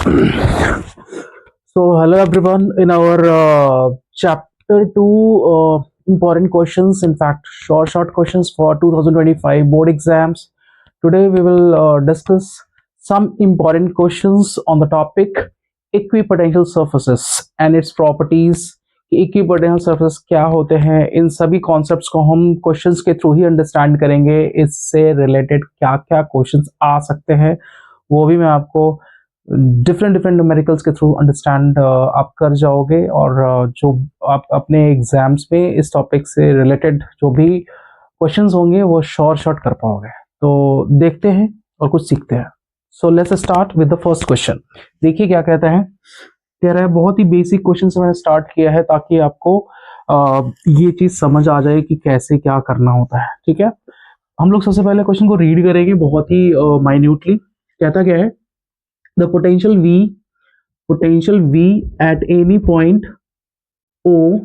So, hello everyone. In our chapter 2, important questions, in fact, short questions for 2025 board exams. Today, we will discuss some important questions on the topic equipotential surfaces and its properties. Equipotential surface क्या होते हैं, इन सभी concepts को हम questions के through ही understand करेंगे. इससे related क्या क्या क्वेश्चंस आ सकते हैं वो भी मैं आपको डिफरेंट न्यूमेरिकल्स के थ्रू अंडरस्टैंड आप कर जाओगे. और जो आप अपने एग्जाम्स में इस टॉपिक से रिलेटेड जो भी क्वेश्चंस होंगे वो शॉर्ट कर पाओगे. तो देखते हैं और कुछ सीखते हैं. So let's start with the first question. देखिए क्या कहता है. कह रहा है बहुत ही बेसिक क्वेश्चन से मैंने स्टार्ट किया है ताकि आपको ये चीज समझ आ जाए कि कैसे क्या करना होता है. ठीक है, हम लोग सबसे पहले क्वेश्चन को रीड करेंगे बहुत ही माइन्यूटली. कहता क्या है, the potential V at any point O,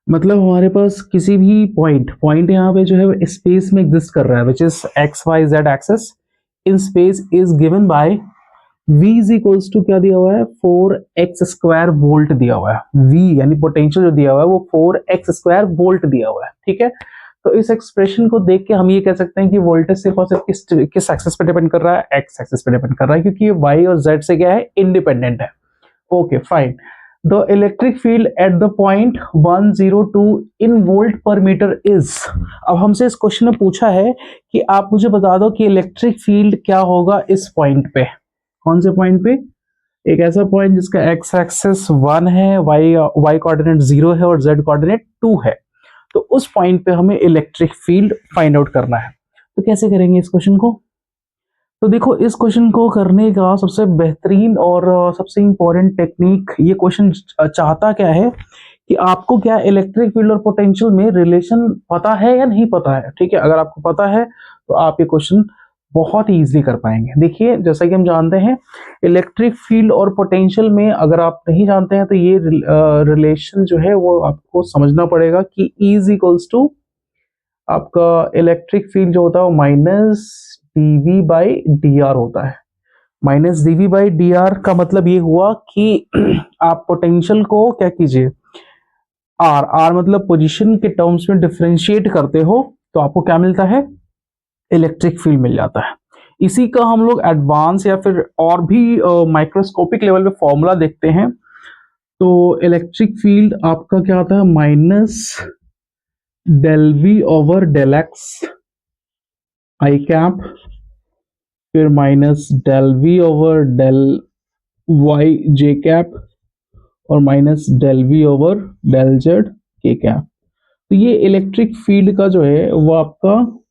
मतलब हमारे पास किसी भी पॉइंट यहाँ पे जो है स्पेस में एग्जिस्ट कर रहा है, which is XYZ axes in space, is given by V is equals to क्या दिया हुआ है, 4x² वोल्ट दिया हुआ है. V यानी पोटेंशियल जो दिया हुआ है वो 4x² वोल्ट दिया हुआ है. ठीक है, तो इस एक्सप्रेशन को देख के हम ये कह सकते हैं कि वोल्टेज सिर्फ और सिर्फ किस एक्सेस पे डिपेंड कर रहा है, एक्स एक्सेस पे डिपेंड कर रहा है, क्योंकि ये वाई और जेड से क्या है, इंडिपेंडेंट है. Okay fine. The electric field at the point 102 in volt पर मीटर इज. अब हमसे इस क्वेश्चन में पूछा है कि आप मुझे बता दो कि इलेक्ट्रिक फील्ड क्या होगा इस पॉइंट पे. कौन से पॉइंट पे? एक ऐसा पॉइंट जिसका एक्स एक्सेस 1 है, वाई कोऑर्डिनेट 0 है और जेड कोऑर्डिनेट 2 है. तो उस पॉइंट पे हमें इलेक्ट्रिक फील्ड फाइंड आउट करना है. तो कैसे करेंगे इस क्वेश्चन को? तो देखो, इस क्वेश्चन को करने का सबसे बेहतरीन और सबसे इंपॉर्टेंट टेक्निक, ये क्वेश्चन चाहता क्या है कि आपको क्या इलेक्ट्रिक फील्ड और पोटेंशियल में रिलेशन पता है या नहीं पता है. ठीक है, अगर आपको पता है तो आप ये क्वेश्चन बहुत ही इजीली कर पाएंगे. देखिए, जैसा कि हम जानते हैं इलेक्ट्रिक फील्ड और पोटेंशियल में अगर आप नहीं जानते हैं तो ये रिलेशन जो है वो आपको समझना पड़ेगा कि E इज इक्वल्स टू आपका इलेक्ट्रिक फील्ड जो होता है वो माइनस dV/dr होता है. माइनस dV/dr का मतलब ये हुआ कि आप पोटेंशियल को क्या कीजिए, R मतलब पोजीशन के टर्म्स में डिफरेंशिएट करते हो तो आपको क्या मिलता है, इलेक्ट्रिक फील्ड मिल जाता है. इसी का हम लोग एडवांस या फिर और भी माइक्रोस्कोपिक लेवल पे फॉर्मूला देखते हैं. तो इलेक्ट्रिक फील्ड आपका क्या आता है, minus del V over del X i cap, फिर minus del V over del Y J cap और minus del V over del Z K cap. तो ये इलेक्ट्रिक फील्ड का जो है वो आपका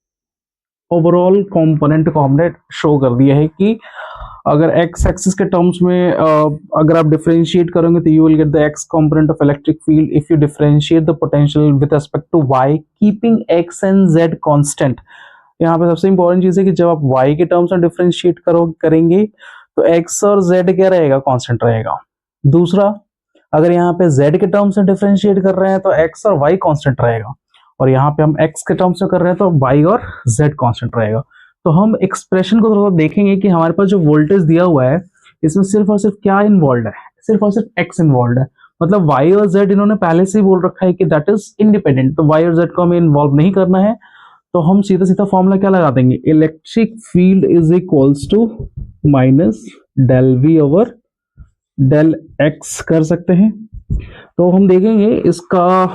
ओवरऑल कंपोनेंट को हमने शो कर दिया है कि अगर एक्स एक्सिस के टर्म्स में अगर आप डिफरेंशिएट करोगे तो you will get the x component of electric field if you differentiate the potential with respect to y keeping x and z constant. यहाँ पे सबसे इंपॉर्टेंट चीज है कि जब आप वाई के टर्म्स में डिफरेंशिएट करेंगे तो एक्स और जेड क्या रहेगा, कांस्टेंट रहेगा. दूसरा, अगर यहाँ पे जेड के टर्म्स में डिफरेंशिएट कर रहे हैं तो एक्स और वाई कांस्टेंट रहेगा, और यहाँ पे हम x के टर्म्स में कर रहे हैं तो y और z कांस्टेंट रहेगा. तो हम एक्सप्रेशन को थोड़ा देखेंगे कि हमारे पास जो वोल्टेज दिया हुआ है इसमें सिर्फ और सिर्फ क्या इन्वॉल्व है, सिर्फ और सिर्फ x इन्वॉल्व है. मतलब y और z इन्होंने पहले से ही बोल रखा है कि दैट इज इंडिपेंडेंट, तो y और z को हमें इन्वॉल्व नहीं करना है. तो हम सीधा सीधा फॉर्मूला क्या लगा देंगे, electric field is equals to minus del V over del x कर सकते हैं. तो हम देखेंगे इसका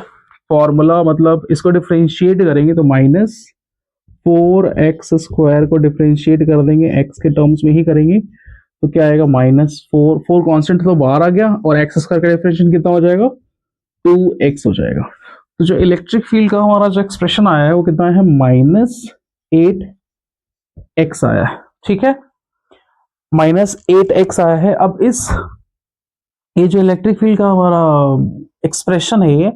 फॉर्मूला, मतलब इसको डिफरेंशिएट करेंगे तो माइनस 4x² को डिफरेंशिएट कर देंगे, x के टर्म्स में ही करेंगे तो क्या आएगा, -4 कांस्टेंट तो बाहर आ गया और x² का डिफरेंशिएट कितना हो जाएगा, 2x हो जाएगा. तो जो इलेक्ट्रिक फील्ड का हमारा जो एक्सप्रेशन आया है वो कितना है, -8x आया है. ठीक है, -8x आया है. अब ये जो इलेक्ट्रिक फील्ड का हमारा एक्सप्रेशन है,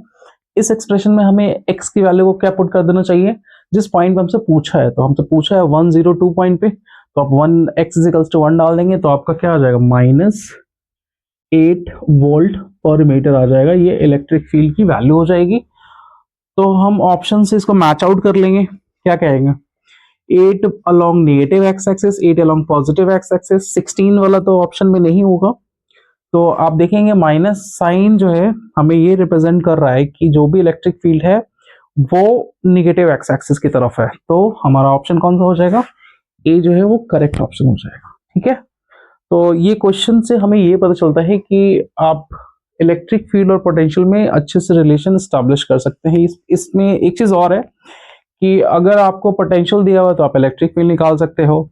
इस एक्सप्रेशन में हमें x की वैल्यू को क्या पुट कर देना चाहिए, जिस पॉइंट पे हमसे पूछा है. तो हमसे पूछा है 102 पॉइंट पे, तो आप 1x=1 डाल देंगे तो आपका क्या आ जाएगा, -8 वोल्ट पर मीटर आ जाएगा. ये इलेक्ट्रिक फील्ड की वैल्यू हो जाएगी. तो हम ऑप्शन से इसको मैच आउट कर लेंगे. क्या कहेंगे, 8 along negative x axis, 8 along positive x axis. 16 वाला तो ऑप्शन में नहीं होगा। तो आप देखेंगे माइनस साइन जो है हमें ये रिप्रेजेंट कर रहा है कि जो भी इलेक्ट्रिक फील्ड है वो निगेटिव एक्स एक्सिस की तरफ है। तो हमारा ऑप्शन कौन सा हो जाएगा, ए जो है वो करेक्ट ऑप्शन हो जाएगा। ठीक है, तो ये क्वेश्चन से हमें ये पता चलता है कि आप इलेक्ट्रिक फील्ड और पोटेंशियल में अच्छे से रिलेशन स्टैब्लिश कर सकते हैं। इसमें एक चीज और है कि अगर आपको पोटेंशियल दिया हुआ तो आप इलेक्ट्रिक फील्ड निकाल सकते हो।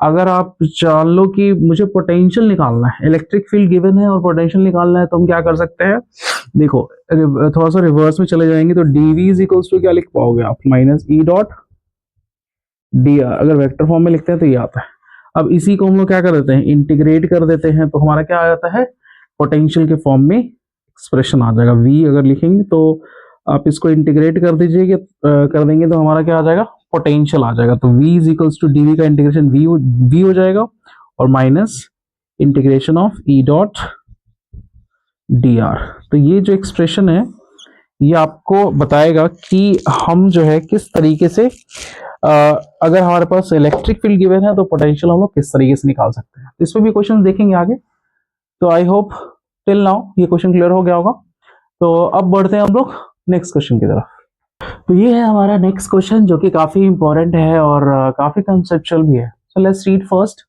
अगर आप जान लो कि मुझे पोटेंशियल निकालना है, इलेक्ट्रिक फील्ड गिवन है और पोटेंशियल निकालना है, तो हम क्या कर सकते हैं, देखो थोड़ा सा रिवर्स में चले जाएंगे तो dv इज इक्वल्स टू क्या लिख पाओगे आप, माइनस ई डॉट डी आर। अगर वेक्टर फॉर्म में लिखते हैं तो ये आता है। अब इसी को हम लोग क्या कर देते हैं, इंटीग्रेट कर देते हैं, तो हमारा क्या आ जाता है, पोटेंशियल के फॉर्म में एक्सप्रेशन आ जाएगा। v अगर लिखेंगे तो आप इसको इंटीग्रेट कर दीजिए, कर देंगे तो हमारा क्या आ जाएगा, पोटेंशियल आ जाएगा। तो v is equals to dv का इंटीग्रेशन v हो जाएगा और minus integration of E dot D r. तो ये जो एक्सप्रेशन है ये आपको बताएगा कि हम जो है किस तरीके से अगर हमारे पास इलेक्ट्रिक फील्ड गिवन है तो पोटेंशियल हम लोग किस तरीके से निकाल सकते हैं। इस पर भी क्वेश्चन देखेंगे आगे। तो आई होप टिल नाउ ये क्वेश्चन क्लियर हो गया होगा। तो अब बढ़ते हैं हम लोग नेक्स्ट क्वेश्चन की तरफ। तो ये है हमारा नेक्स्ट क्वेश्चन जो कि काफी इंपॉर्टेंट है और काफी कंसेप्चुअल भी है। So let's read first.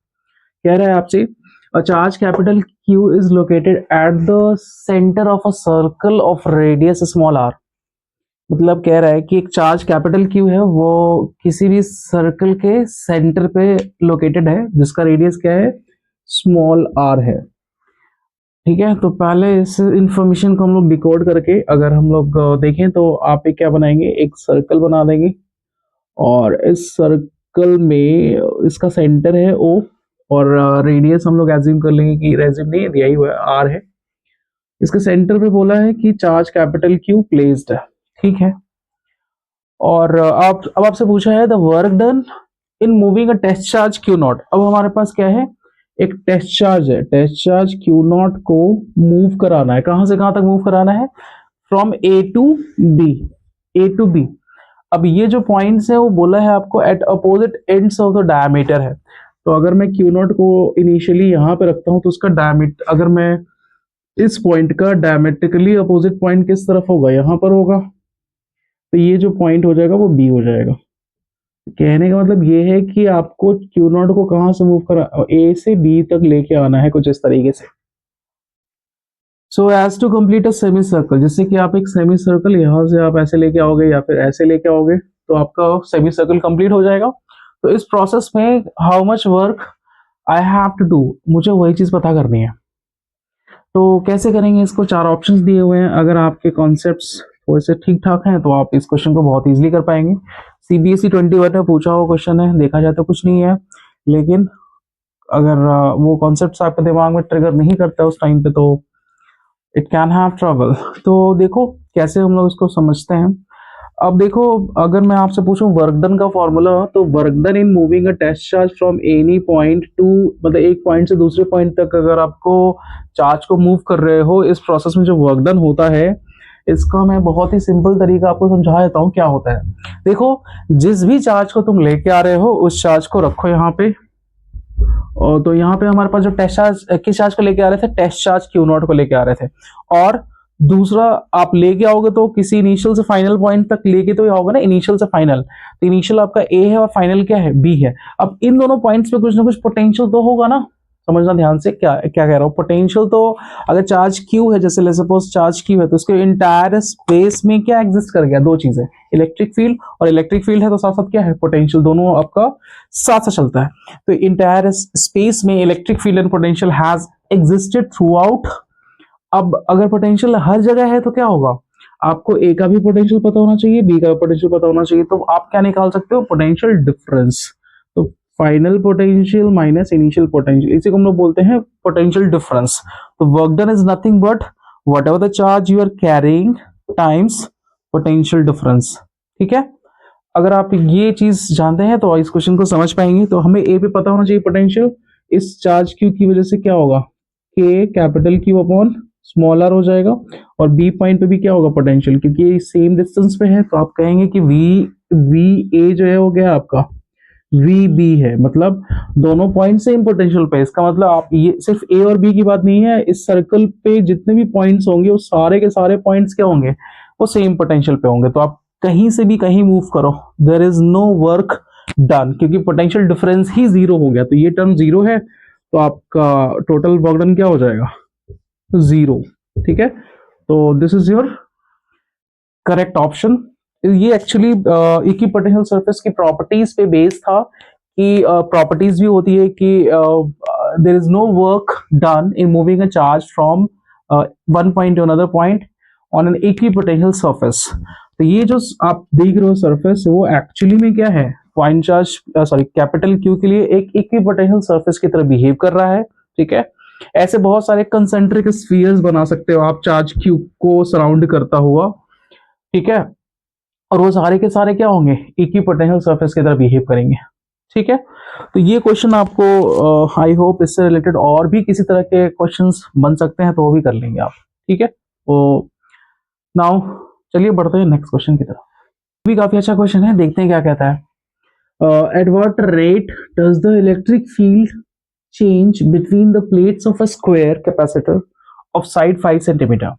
कह रहा है आपसे, a charge capital Q is located at the center of a circle of radius small r। मतलब कह रहा है कि एक चार्ज कैपिटल Q है वो किसी भी सर्कल के सेंटर पे लोकेटेड है जिसका रेडियस क्या है, स्मॉल r है। ठीक है, तो पहले इस इंफॉर्मेशन को हम लोग डिकोड करके अगर हम लोग देखें तो आप एक क्या बनाएंगे, एक सर्कल बना देंगे और इस सर्कल में इसका सेंटर है O और रेडियस हम लोग एज्यूम कर लेंगे कि रेज्यूम नहीं दिया ही हुआ है, आर है। इसके सेंटर पे बोला है कि चार्ज कैपिटल क्यू प्लेस्ड है। ठीक है, और अब आपसे पूछा है the work done in moving a test charge Q naught. अब हमारे पास क्या है, एक टेस्ट चार्ज है, टेस्ट चार्ज क्यू नॉट को मूव कराना है। कहां से कहां तक मूव कराना है, from A to B, A to B. अब ये जो पॉइंट्स है वो बोला है आपको at opposite ends of the diameter है। तो अगर मैं क्यू नॉट को इनिशियली यहाँ पे रखता हूँ तो उसका डायमीटर, अगर मैं इस पॉइंट का डायमेट्रिकली अपोजिट पॉइंट किस तरफ होगा, यहाँ पर होगा। तो ये जो पॉइंट हो जाएगा वो बी हो जाएगा। कहने का मतलब ये है कि आपको क्यू नॉट को कहाँ से मूव करा, ए से बी तक लेके आना है कुछ इस तरीके से। So as to complete a semi circle, जिससे कि आप एक सेमी सर्कल यहाँ से आप ऐसे लेके आओगे या फिर ऐसे लेके आओगे तो आपका सेमी सर्कल कंप्लीट हो जाएगा। तो इस प्रोसेस में how much work I have to do, मुझे वही चीज पता करनी है। तो कैसे करेंगे इसको, चार ऑप्शंस दिए हुए हैं। अगर आपके कॉन्सेप्ट्स थोड़े से ठीक ठाक हैं तो आप इस क्वेश्चन को बहुत इजीली कर पाएंगे। CBSE 21 में पूछा हुआ क्वेश्चन है, देखा जाए तो कुछ नहीं है, लेकिन अगर वो कॉन्सेप्ट्स आपके दिमाग में ट्रिगर नहीं करता उस टाइम पे तो इट कैन हैव ट्रबल। तो देखो कैसे हम लोग इसको समझते हैं। अब देखो अगर मैं आपसे पूछूं वर्क डन का फॉर्मूला, तो work done in moving a test charge from any point to, मतलब एक पॉइंट से दूसरे पॉइंट तक अगर आपको चार्ज को मूव कर रहे हो, इस प्रोसेस में जो वर्क डन होता है इसका मैं बहुत ही सिंपल तरीका आपको समझा देता हूँ क्या होता है। देखो जिस भी चार्ज को तुम लेके आ रहे हो उस चार्ज को रखो यहाँ पे, और तो यहाँ पे हमारे पास जो टेस्ट चार्ज किस चार्ज को लेके आ रहे थे, टेस्ट चार्ज क्यू नॉट को लेके आ रहे थे। और दूसरा आप लेके आओगे तो किसी इनिशियल से फाइनल पॉइंट तक लेके तो आओगे ना, इनिशियल से फाइनल। तो इनिशियल आपका ए है और फाइनल क्या है, बी है। अब इन दोनों पॉइंट्स पे कुछ ना कुछ पोटेंशियल तो होगा ना, समझना ध्यान से क्या क्या कह रहा हूँ। पोटेंशियल तो अगर चार्ज क्यू है, जैसे सपोज चार्ज क्यू है, तो उसके इंटायर स्पेस में क्या एग्जिस्ट कर गया, दो चीजें, इलेक्ट्रिक फील्ड, और इलेक्ट्रिक फील्ड है तो साथ साथ क्या है, पोटेंशियल, दोनों आपका साथ साथ चलता है। तो इंटायर स्पेस में electric field and potential has existed through out. अब अगर पोटेंशियल हर जगह है तो क्या होगा, आपको ए का भी पोटेंशियल पता होना चाहिए, बी का भी पोटेंशियल पता होना चाहिए। तो आप क्या निकाल सकते हो, पोटेंशियल डिफरेंस। तो final potential minus initial potential, इसी को हम लोग बोलते हैं पोटेंशियल डिफरेंस। तो work done is nothing but whatever the charge you are carrying times potential difference. ठीक है, अगर आप ये चीज जानते हैं तो इस क्वेश्चन को समझ पाएंगे। तो हमें ए पे पता होना चाहिए पोटेंशियल, इस चार्ज क्यू की वजह से क्या होगा, K capital Q upon small R हो जाएगा, और बी पॉइंट पे भी क्या होगा, पोटेंशियल, क्योंकि ये सेम डिस्टेंस पे है। तो आप कहेंगे कि वी ए जो है हो गया आपका वी बी है, मतलब दोनों पॉइंट सेम पोटेंशियल पे। इसका मतलब आप ये सिर्फ ए और बी की बात नहीं है, इस सर्कल पे जितने भी पॉइंट्स होंगे वो सारे के सारे पॉइंट्स क्या होंगे, वो सेम पोटेंशियल पे होंगे। तो आप कहीं से भी कहीं मूव करो, there is no work done, क्योंकि पोटेंशियल डिफरेंस ही जीरो हो गया। तो ये टर्म जीरो है, तो आपका टोटल वर्क डन क्या हो जाएगा, जीरो। ठीक है, तो this is your correct option. ये एक्चुअली इक्विपोटेंशियल सरफेस की प्रॉपर्टीज पे बेस्ड था, कि प्रॉपर्टीज भी होती है कि there is no work done in moving a charge from one point to another point on an equipotential surface. तो ये जो आप देख रहे हो सरफेस, वो एक्चुअली में क्या है, point charge sorry capital Q के लिए एक इक्विपोटेंशियल सरफेस की तरह बिहेव कर रहा है। ठीक है, ऐसे बहुत सारे कंसेंट्रिक स्फीयर्स बना सकते हो आप चार्ज क्यू को सराउंड करता हुआ। ठीक है, और वो सारे के सारे क्या होंगे, इक्विपोटेंशियल सरफेस की तरह बिहेव करेंगे। ठीक है, तो ये क्वेश्चन आपको आई होप इससे रिलेटेड और भी किसी तरह के क्वेश्चंस बन सकते हैं, तो वो भी कर लेंगे आप। ठीक है, तो नाउ चलिए बढ़ते हैं नेक्स्ट क्वेश्चन की तरफ। भी काफी अच्छा क्वेश्चन है, देखते हैं क्या कहता है। At what rate does the electric field change between the plates of a square capacitor of side 5 centimeter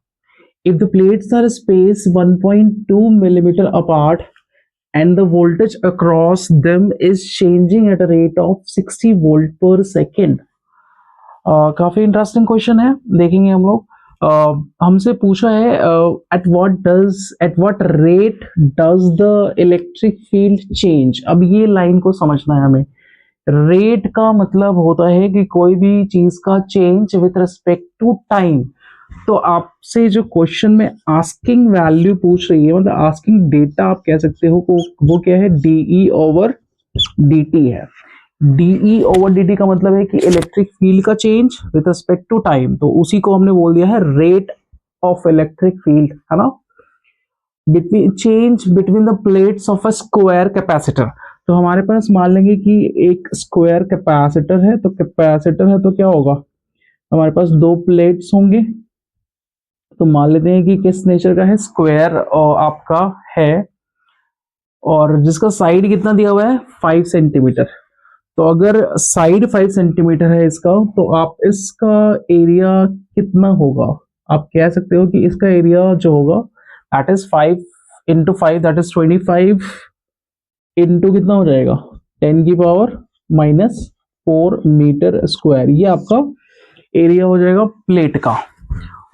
if the plates are spaced 1.2 millimeter apart and the voltage across them is changing at a rate of 60 volt per second। काफी interesting question है, देखेंगे हम लोग। हमसे पूछा है at what rate does the electric field change. अब ये लाइन को समझना है हमें। रेट का मतलब होता है कि कोई भी चीज का change with respect to time. तो आपसे जो क्वेश्चन में आस्किंग वैल्यू पूछ रही है, मतलब आस्किंग डेटा आप कह सकते हो, वो क्या है, डीई ओवर डी है। डीई ओवर डी का मतलब है कि इलेक्ट्रिक फील्ड का change with respect to time, तो उसी को हमने बोल दिया है रेट ऑफ इलेक्ट्रिक फील्ड, है ना। Between change between the plates of a square capacitor. तो हमारे पास मान लेंगे कि एक स्क्वायर कैपेसिटर है, तो कैपेसिटर है तो क्या होगा, हमारे पास दो प्लेट्स होंगे। तो मान लेते हैं कि किस नेचर का है, स्क्वायर आपका है, और जिसका साइड कितना दिया हुआ है 5 सेंटीमीटर। तो अगर साइड 5 सेंटीमीटर है इसका, तो आप इसका एरिया कितना होगा, आप कह सकते हो कि इसका एरिया जो होगा that is 5 into 5 that is 25 into कितना हो जाएगा 10 की पावर माइनस 4 मीटर स्क्वायर। ये आपका एरिया हो जाएगा प्लेट का।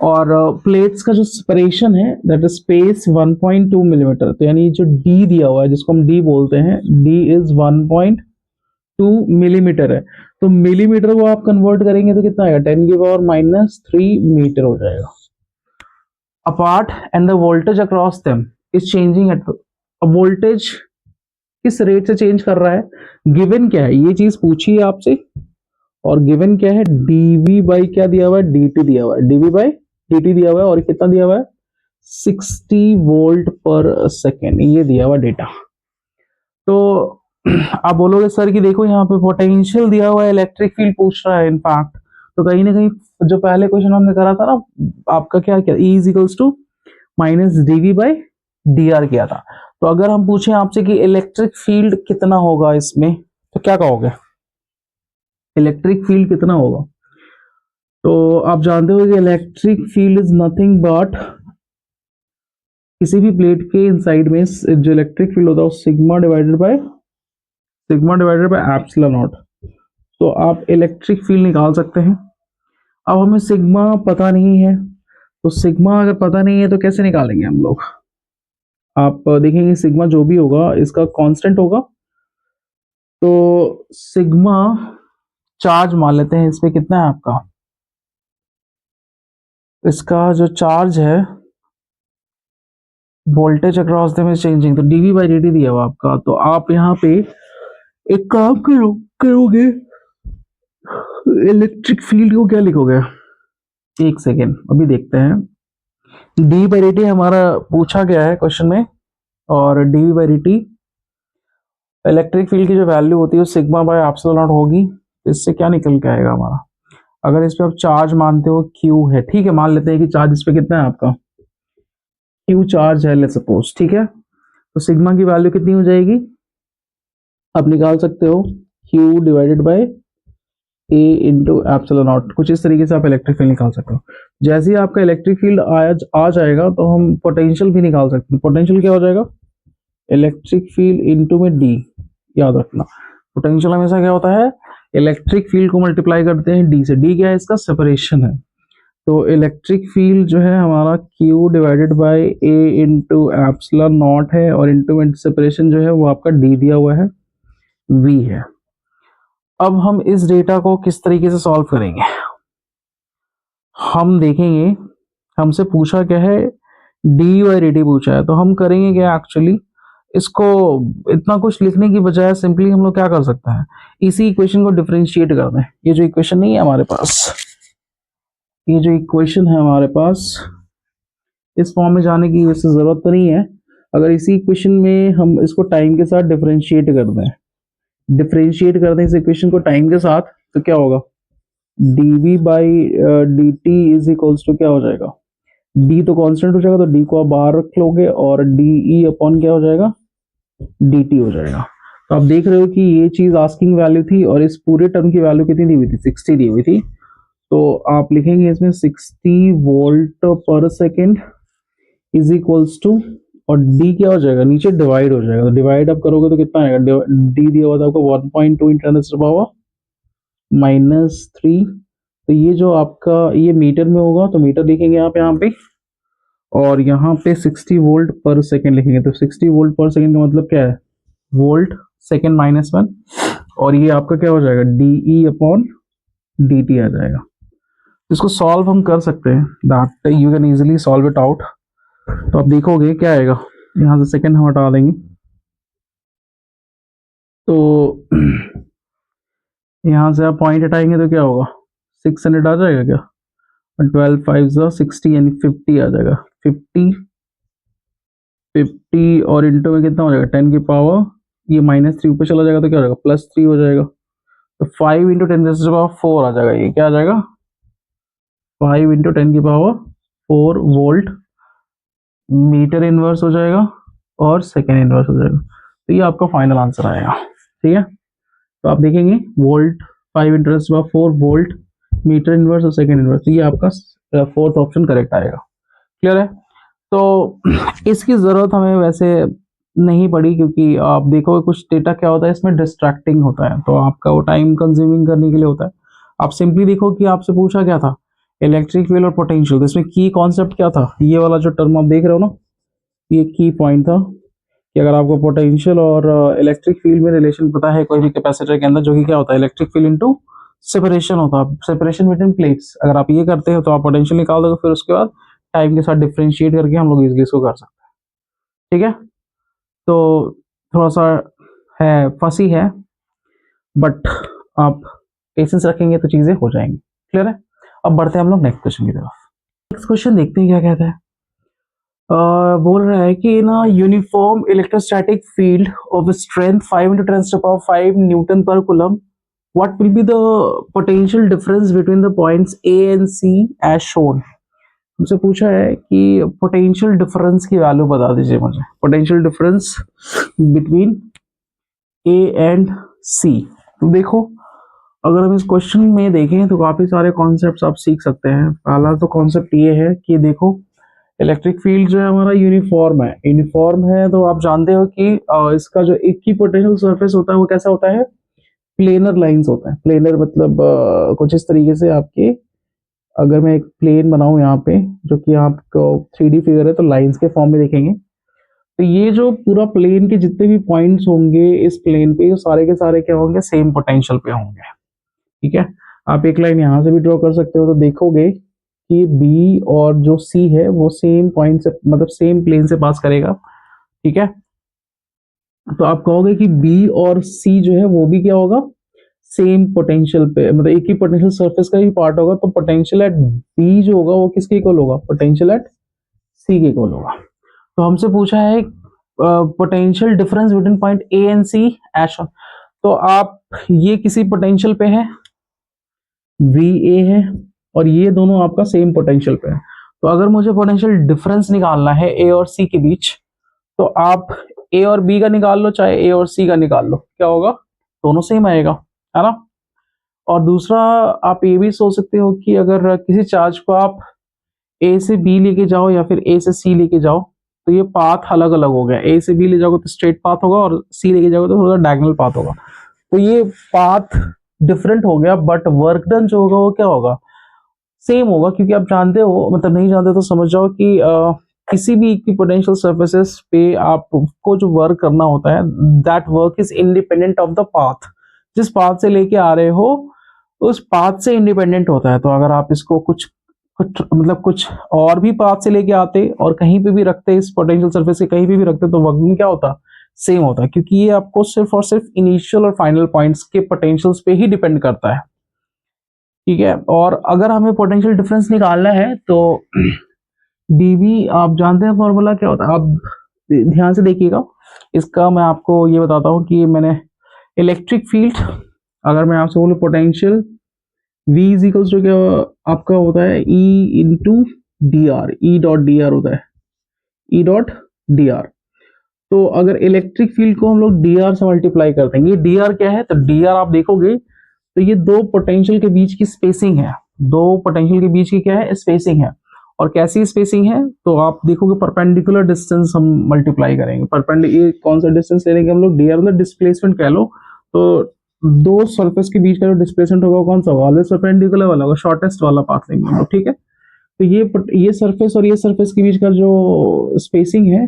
और प्लेट्स का जो सेपरेशन है दैट इज स्पेस 1.2 मिलीमीटर। तो यानी जो डी दिया हुआ है, जिसको हम डी बोलते हैं, डी इज 1.2 मिलीमीटर है। तो मिलीमीटर को आप कन्वर्ट करेंगे तो कितना आएगा, 10 की पावर माइनस 3 मीटर हो जाएगा। Apart and the voltage across them is changing at, voltage किस रेट से चेंज कर रहा है, गिवन क्या है, ये चीज पूछी है आपसे, और गिवन क्या है, डीवी बाई क्या दिया हुआ है, डी दिया हुआ है, डीवी बाई डी दिया हुआ है, और कितना दिया हुआ है 60 वोल्ट पर सेकेंड, ये दिया हुआ डेटा। तो आप बोलोगे सर कि देखो यहाँ पे पोटेंशियल दिया हुआ है, इलेक्ट्रिक फील्ड पूछ रहा है इनफैक्ट, तो कहीं ना कहीं जो पहले क्वेश्चन हमने करा था ना, आपका क्या किया, E is equals to minus D V by D R किया था। तो अगर हम पूछे आपसे कि इलेक्ट्रिक फील्ड कितना होगा इसमें, तो क्या कहोगे, इलेक्ट्रिक फील्ड कितना होगा। तो आप जानते हो कि electric field is nothing but, किसी भी प्लेट के इनसाइड में जो इलेक्ट्रिक फील्ड होता है sigma divided by epsilon not. तो आप इलेक्ट्रिक फील्ड निकाल सकते हैं। अब हमें सिग्मा पता नहीं है, तो सिग्मा अगर पता नहीं है तो कैसे निकालेंगे हम लोग, आप देखेंगे सिग्मा जो भी होगा इसका कांस्टेंट होगा। तो सिग्मा चार्ज मान लेते हैं, इस पे कितना है आपका, इसका जो चार्ज है voltage across them is changing, तो डीवी बाई डी दिया हुआ आपका। तो आप यहाँ पे एक काम करोगे, इलेक्ट्रिक फील्ड को क्या लिखोगे, एक सेकेंड अभी देखते हैं। डी बाई डी हमारा पूछा गया है क्वेश्चन में, और D by D electric field की जो वैल्यू होती है वो सिग्मा बाय एप्सिलॉन नॉट होगी। इससे क्या निकल के आएगा हमारा, अगर इस पे आप चार्ज मानते हो क्यू है, ठीक है, मान लेते हैं कि चार्ज इस पे कितना है आपका, क्यू चार्ज है लेट्स सपोज, ठीक है। तो सिग्मा की वैल्यू कितनी हो जाएगी, आप निकाल सकते हो Q divided by A into epsilon not. कुछ इस तरीके से आप इलेक्ट्रिक फील्ड निकाल सकते हो। जैसे ही आपका इलेक्ट्रिक फील्ड आ जाएगा तो हम पोटेंशियल भी निकाल सकते हैं। पोटेंशियल क्या हो जाएगा, इलेक्ट्रिक फील्ड इंटू में डी। याद रखना पोटेंशियल हमेशा क्या होता है, इलेक्ट्रिक फील्ड को मल्टीप्लाई करते हैं डी से। डी क्या है, इसका सेपरेशन है। तो इलेक्ट्रिक फील्ड जो है हमारा Q divided by A into epsilon not है, और इंटू सेपरेशन जो है वो आपका D दिया हुआ है, V है। अब हम इस डेटा को किस तरीके से सॉल्व करेंगे, हम देखेंगे। हमसे पूछा क्या है, डी और डी पूछा है, तो हम करेंगे क्या एक्चुअली, इसको इतना कुछ लिखने की बजाय सिंपली हम लोग क्या कर सकते हैं, इसी इक्वेशन को डिफरेंशिएट कर दें। ये जो इक्वेशन नहीं है हमारे पास, ये जो इक्वेशन है हमारे पास, इस फॉर्म में जाने की वैसे जरूरत तो नहीं है। अगर इसी इक्वेशन में हम इसको टाइम के साथ डिफरेंशिएट कर दें, इस इक्वेशन को टाइम के साथ, तो क्या होगा, dv by D T is equals to क्या हो जाएगा, d तो कांस्टेंट हो जाएगा, तो d को आप बाहर रख लोगे और de अपॉन क्या हो जाएगा, dt हो जाएगा। तो आप देख रहे हो कि ये चीज आस्किंग वैल्यू थी, और इस पूरे टर्म की वैल्यू कितनी दी हुई थी, 60 दी हुई थी। तो आप लिखेंगे इसमें 60 वोल्ट पर सेकेंड इज इक्वल्स टू, और d क्या हो जाएगा, नीचे डिवाइड हो जाएगा। तो डिवाइड आप करोगे तो कितना आएगा, d दिया हुआ था आपको 1.2 इंटू 10 पावर -3। तो ये जो आपका ये मीटर में होगा, तो मीटर लिखेंगे आप यहाँ पे, और यहाँ पे 60 वोल्ट पर सेकेंड लिखेंगे। तो 60 वोल्ट पर सेकेंड का मतलब क्या है, वोल्ट सेकेंड -1, और ये आपका क्या हो जाएगा, डी अपॉन डी टी आ जाएगा। इसको सॉल्व हम कर सकते हैं, that you can easily solve it out. तो आप देखोगे क्या आएगा, यहाँ से सेकेंड हम हटा देंगे, तो यहाँ से आप पॉइंट हटाएंगे तो क्या होगा, 600 आ जाएगा क्या, 12 5 60 यानी 50 आ जाएगा। 50 और इंटू में कितना हो जाएगा, 10 की पावर, ये -3 ऊपर चला जाएगा तो क्या हो जाएगा, +3 हो जाएगा। तो 5 इंटू 10⁻4 आ जाएगा। ये क्या आ जाएगा, 5 इंटू 10⁻4 वोल्ट मीटर इनवर्स हो जाएगा, और सेकेंड इनवर्स हो जाएगा। तो ये आपका फाइनल आंसर आएगा। ठीक है, तो आप देखेंगे volt 5 into 10⁻4 volt meter inverse और सेकेंड इनवर्स, तो ये आपका फोर्थ ऑप्शन करेक्ट आएगा। क्लियर है। तो इसकी जरूरत हमें वैसे नहीं पड़ी, क्योंकि आप देखोगे कुछ डेटा क्या होता है इसमें डिस्ट्रैक्टिंग होता है, तो आपका वो टाइम कंज्यूमिंग करने के लिए होता है। आप सिंपली देखो कि आपसे पूछा क्या था, इलेक्ट्रिक फील्ड और पोटेंशियल, तो इसमें की कॉन्सेप्ट क्या था, ये वाला जो टर्म आप देख रहे हो ना, ये की पॉइंट था कि अगर आपको पोटेंशियल और इलेक्ट्रिक फील्ड में रिलेशन पता है कोई भी कैपेसिटर के अंदर, जो कि क्या होता है, इलेक्ट्रिक फील्ड इनटू सेपरेशन होता है, सेपरेशन बिटवीन प्लेट्स, अगर आप ये करते हो तो आप पोटेंशियल निकाल दोगे, फिर उसके बाद टाइम के साथ डिफरेंशिएट करके हम लोग इजीली इसको कर सकते हैं। ठीक है, तो थोड़ा सा है फंसी है, बट आप पेशेंस रखेंगे तो चीजें हो जाएंगी। क्लियर है। अब बढ़ते हैं हम लोग नेक्स्ट क्वेश्चन की तरफ। नेक्स्ट क्वेश्चन देखते हैं क्या कहता है। बोल रहा है कि ना uniform electrostatic field of strength 5 × 10⁵ Newton per coulomb, what will be the potential difference between the points A and C as shown। हमसे पूछा है कि पोटेंशियल डिफरेंस की वैल्यू बता दीजिए मुझे, potential difference between A and C। तो देखो, अगर हम इस क्वेश्चन में देखें तो काफी सारे कॉन्सेप्ट्स आप सीख सकते हैं। पहला तो कॉन्सेप्ट ये है कि देखो, इलेक्ट्रिक फील्ड जो है हमारा यूनिफॉर्म है, तो आप जानते हो कि इसका जो एक ही पोटेंशियल सरफेस होता है वो कैसा होता है, प्लेनर लाइंस होता है। प्लेनर मतलब कुछ इस तरीके से आपके, अगर मैं एक प्लेन बनाऊं यहाँ पे, जो कि आपको 3D फिगर है, तो लाइंस के फॉर्म में देखेंगे, तो ये जो पूरा प्लेन के जितने भी पॉइंट्स होंगे इस प्लेन पे, सारे के सारे क्या होंगे, सेम पोटेंशियल पे होंगे। ठीक है, आप एक लाइन यहाँ से भी ड्रॉ कर सकते हो, तो देखोगे कि बी और जो सी है वो सेम पॉइंट से, मतलब सेम प्लेन से पास करेगा। ठीक है, तो आप कहोगे कि बी और सी जो है वो भी क्या होगा, सेम पोटेंशियल पे, मतलब एक ही पोटेंशियल सरफेस का ही पार्ट होगा। तो पोटेंशियल एट बी जो होगा वो किसके इक्वल होगा, पोटेंशियल एट सी के इक्वल होगा। तो हमसे पूछा है potential difference between point A and C as on. तो आप ये किसी पोटेंशियल पे है, वी ए है, और ये दोनों आपका सेम पोटेंशियल पे है। तो अगर मुझे पोटेंशियल डिफरेंस निकालना है ए और सी के बीच, तो आप ए और बी का निकाल लो चाहे ए और सी का निकाल लो, क्या होगा, दोनों सेम आएगा, है ना। और दूसरा आप ये भी सोच सकते हो कि अगर किसी चार्ज को आप ए से बी लेके जाओ या फिर ए से सी लेके जाओ तो ये पाथ अलग अलग हो गया, ए से बी ले जाओगे तो स्ट्रेट पाथ होगा और सी लेके जाओगे तो थोड़ा डायगोनल पाथ होगा, तो ये पाथ डिफरेंट हो गया, बट वर्क डन जो होगा वो क्या होगा, सेम होगा, क्योंकि आप जानते हो, मतलब नहीं जानते तो समझ जाओ कि किसी भी इक्विपोटेंशियल सर्फेसेस पे आपको जो वर्क करना होता है that work is independent of the path, जिस पाथ से लेके आ रहे हो उस पाथ से इंडिपेंडेंट होता है। तो अगर आप इसको कुछ और भी पाथ से लेके आते और कहीं पे भी रखते, इस पोटेंशियल सर्फेस के कहीं पे भी रखते, तो वर्क क्या होता, सेम होता, क्योंकि ये आपको सिर्फ और सिर्फ इनिशियल और फाइनल पॉइंट्स के पोटेंशियल्स पे ही डिपेंड करता है, ठीक है। और अगर हमें पोटेंशियल डिफरेंस निकालना है तो डीवी आप जानते हैं फॉर्मूला क्या होता है, आप ध्यान से देखिएगा, इसका मैं आपको ये बताता हूँ कि मैंने इलेक्ट्रिक फील्ड, अगर मैं आपसे बोलूँ potential V is equals to क्या आपका होता है, E into D R, E dot D R होता है, ई डॉट डी आर। तो अगर इलेक्ट्रिक फील्ड को हम लोग डी आर से मल्टीप्लाई करते हैं, ये डी आर क्या है, तो डी आर आप देखोगे तो ये दो पोटेंशियल के बीच की स्पेसिंग है, दो पोटेंशियल के बीच की क्या है, स्पेसिंग है। और कैसी स्पेसिंग है, तो आप देखोगे परपेंडिकुलर डिस्टेंस हम मल्टीप्लाई करेंगे, परपेंडिकुलर कौन सा डिस्टेंस ले लेंगे हम लोग, डी आर मतलब डिस्प्लेसमेंट कह लो, तो दो सरफेस के बीच का जो डिस्प्लेसमेंट होगा कौन सा होगा, ऑलवेज परपेंडिकुलर वाला होगा, शॉर्टेस्ट वाला पाथ लेंगे हम लोग, ठीक है। तो ये सरफेस और ये सरफेस के बीच का जो स्पेसिंग है,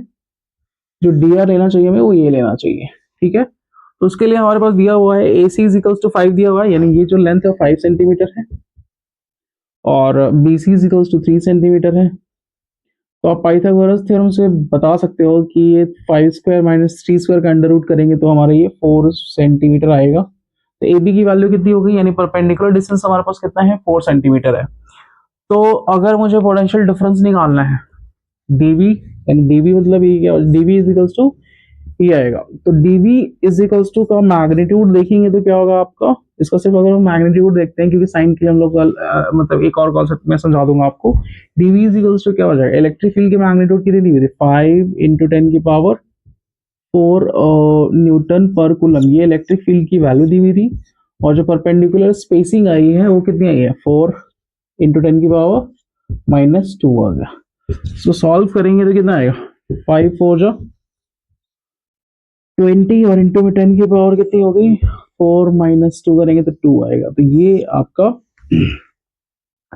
जो डी आर लेना चाहिए हमें, वो ये लेना चाहिए, ठीक है। तो उसके लिए हमारे पास दिया हुआ है ए सी इज इक्वल्स टू 5 दिया हुआ है, यानी ये जो लेंथ है 5 सेंटीमीटर है, और B C is equals to 3 centimetre है। तो आप पाइथागोरस थ्योरम से बता सकते हो कि ये 5 स्क्वायर माइनस 3 स्क्वायर का अंडर रूट करेंगे तो हमारा ये 4 सेंटीमीटर आएगा। तो ए बी की वैल्यू कितनी हो गई, यानी परपेंडिकुलर डिस्टेंस हमारे पास कितना है, 4 सेंटीमीटर है। तो अगर मुझे पोटेंशियल डिफरेंस निकालना है डीवी, यानी डीवी मतलब ये क्या, डीवी इज इक्वल्स टू ये आएगा, तो डीवी इज इक्वल्स टू का मैग्नीट्यूड देखेंगे तो क्या होगा आपका, इसका सिर्फ अगर हम मैग्नीट्यूड देखते हैं, क्योंकि साइन के हम लोग मतलब एक और कॉन्सेप्ट मैं समझा दूंगा आपको, डीवी इज इक्वल्स टू क्या हो जाएगा, इलेक्ट्रिक फील्ड की मैग्नीट्यूड कितनी दी हुई थी, 5 इंटू 10 की पावर 4 न्यूटन पर कूलम, ये इलेक्ट्रिक फील्ड की वैल्यू दी हुई थी। और जो परपेंडिकुलर स्पेसिंग आई है वो कितनी आई है, 4 इंटू 10 की पावर -2 आ गया। इसको सॉल्व करेंगे तो कितना आएगा, 5 4 जो 20 और इंटू में 10 की पावर कितनी हो गई, 4 -2 करेंगे तो 2 आएगा। तो ये आपका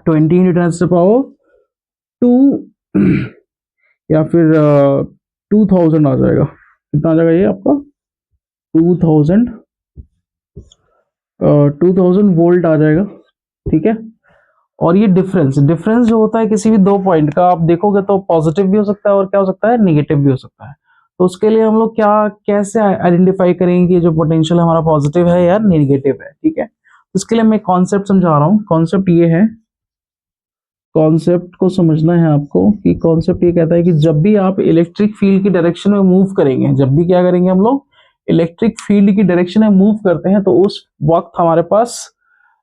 20 इंटू 10 से पावर 2 या फिर 2000 आ जाएगा, कितना आ जाएगा ये आपका 2000 वोल्ट आ जाएगा, ठीक है। और ये डिफरेंस जो होता है किसी भी दो पॉइंट का, आप देखोगे तो पॉजिटिव भी हो सकता है और क्या हो सकता है, नेगेटिव भी हो सकता है। तो उसके लिए हम लोग क्या कैसे आइडेंटिफाई करेंगे कि जो पोटेंशियल हमारा पॉजिटिव है या नेगेटिव है, ठीक है। उसके लिए मैं कॉन्सेप्ट समझा रहा हूँ। कॉन्सेप्ट ये है, कॉन्सेप्ट को समझना है आपको कि कॉन्सेप्ट ये कहता है कि जब भी आप इलेक्ट्रिक फील्ड की डायरेक्शन में मूव करेंगे, जब भी क्या करेंगे हम लोग इलेक्ट्रिक फील्ड की डायरेक्शन में मूव करते हैं, तो उस वक्त हमारे पास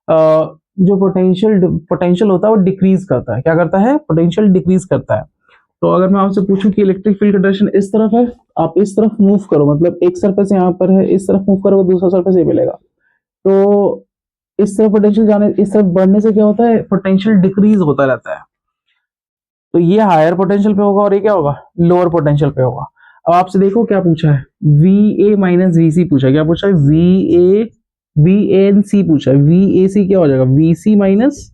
जो पोटेंशियल होता है वो डिक्रीज करता है। क्या करता है, पोटेंशियल डिक्रीज करता है। तो अगर मैं आपसे पूछूं कि इलेक्ट्रिक फील्ड का डायरेक्शन इस तरफ है, आप इस तरफ मूव करो, मतलब एक सरफेस यहाँ पर है, इस तरफ मूव करोगे दूसरा सरफेस ये मिलेगा, तो इस तरफ पोटेंशियल जाने, इस तरफ बढ़ने से क्या होता है, पोटेंशियल डिक्रीज होता रहता है। तो ये हायर पोटेंशियल पे होगा और ये क्या होगा, लोअर पोटेंशियल पे होगा। अब आपसे देखो क्या पूछा है, वी ए माइनस वी सी पूछा है, क्या पूछा है, वी एन सी पूछा है, वी ए सी क्या हो जाएगा, V C minus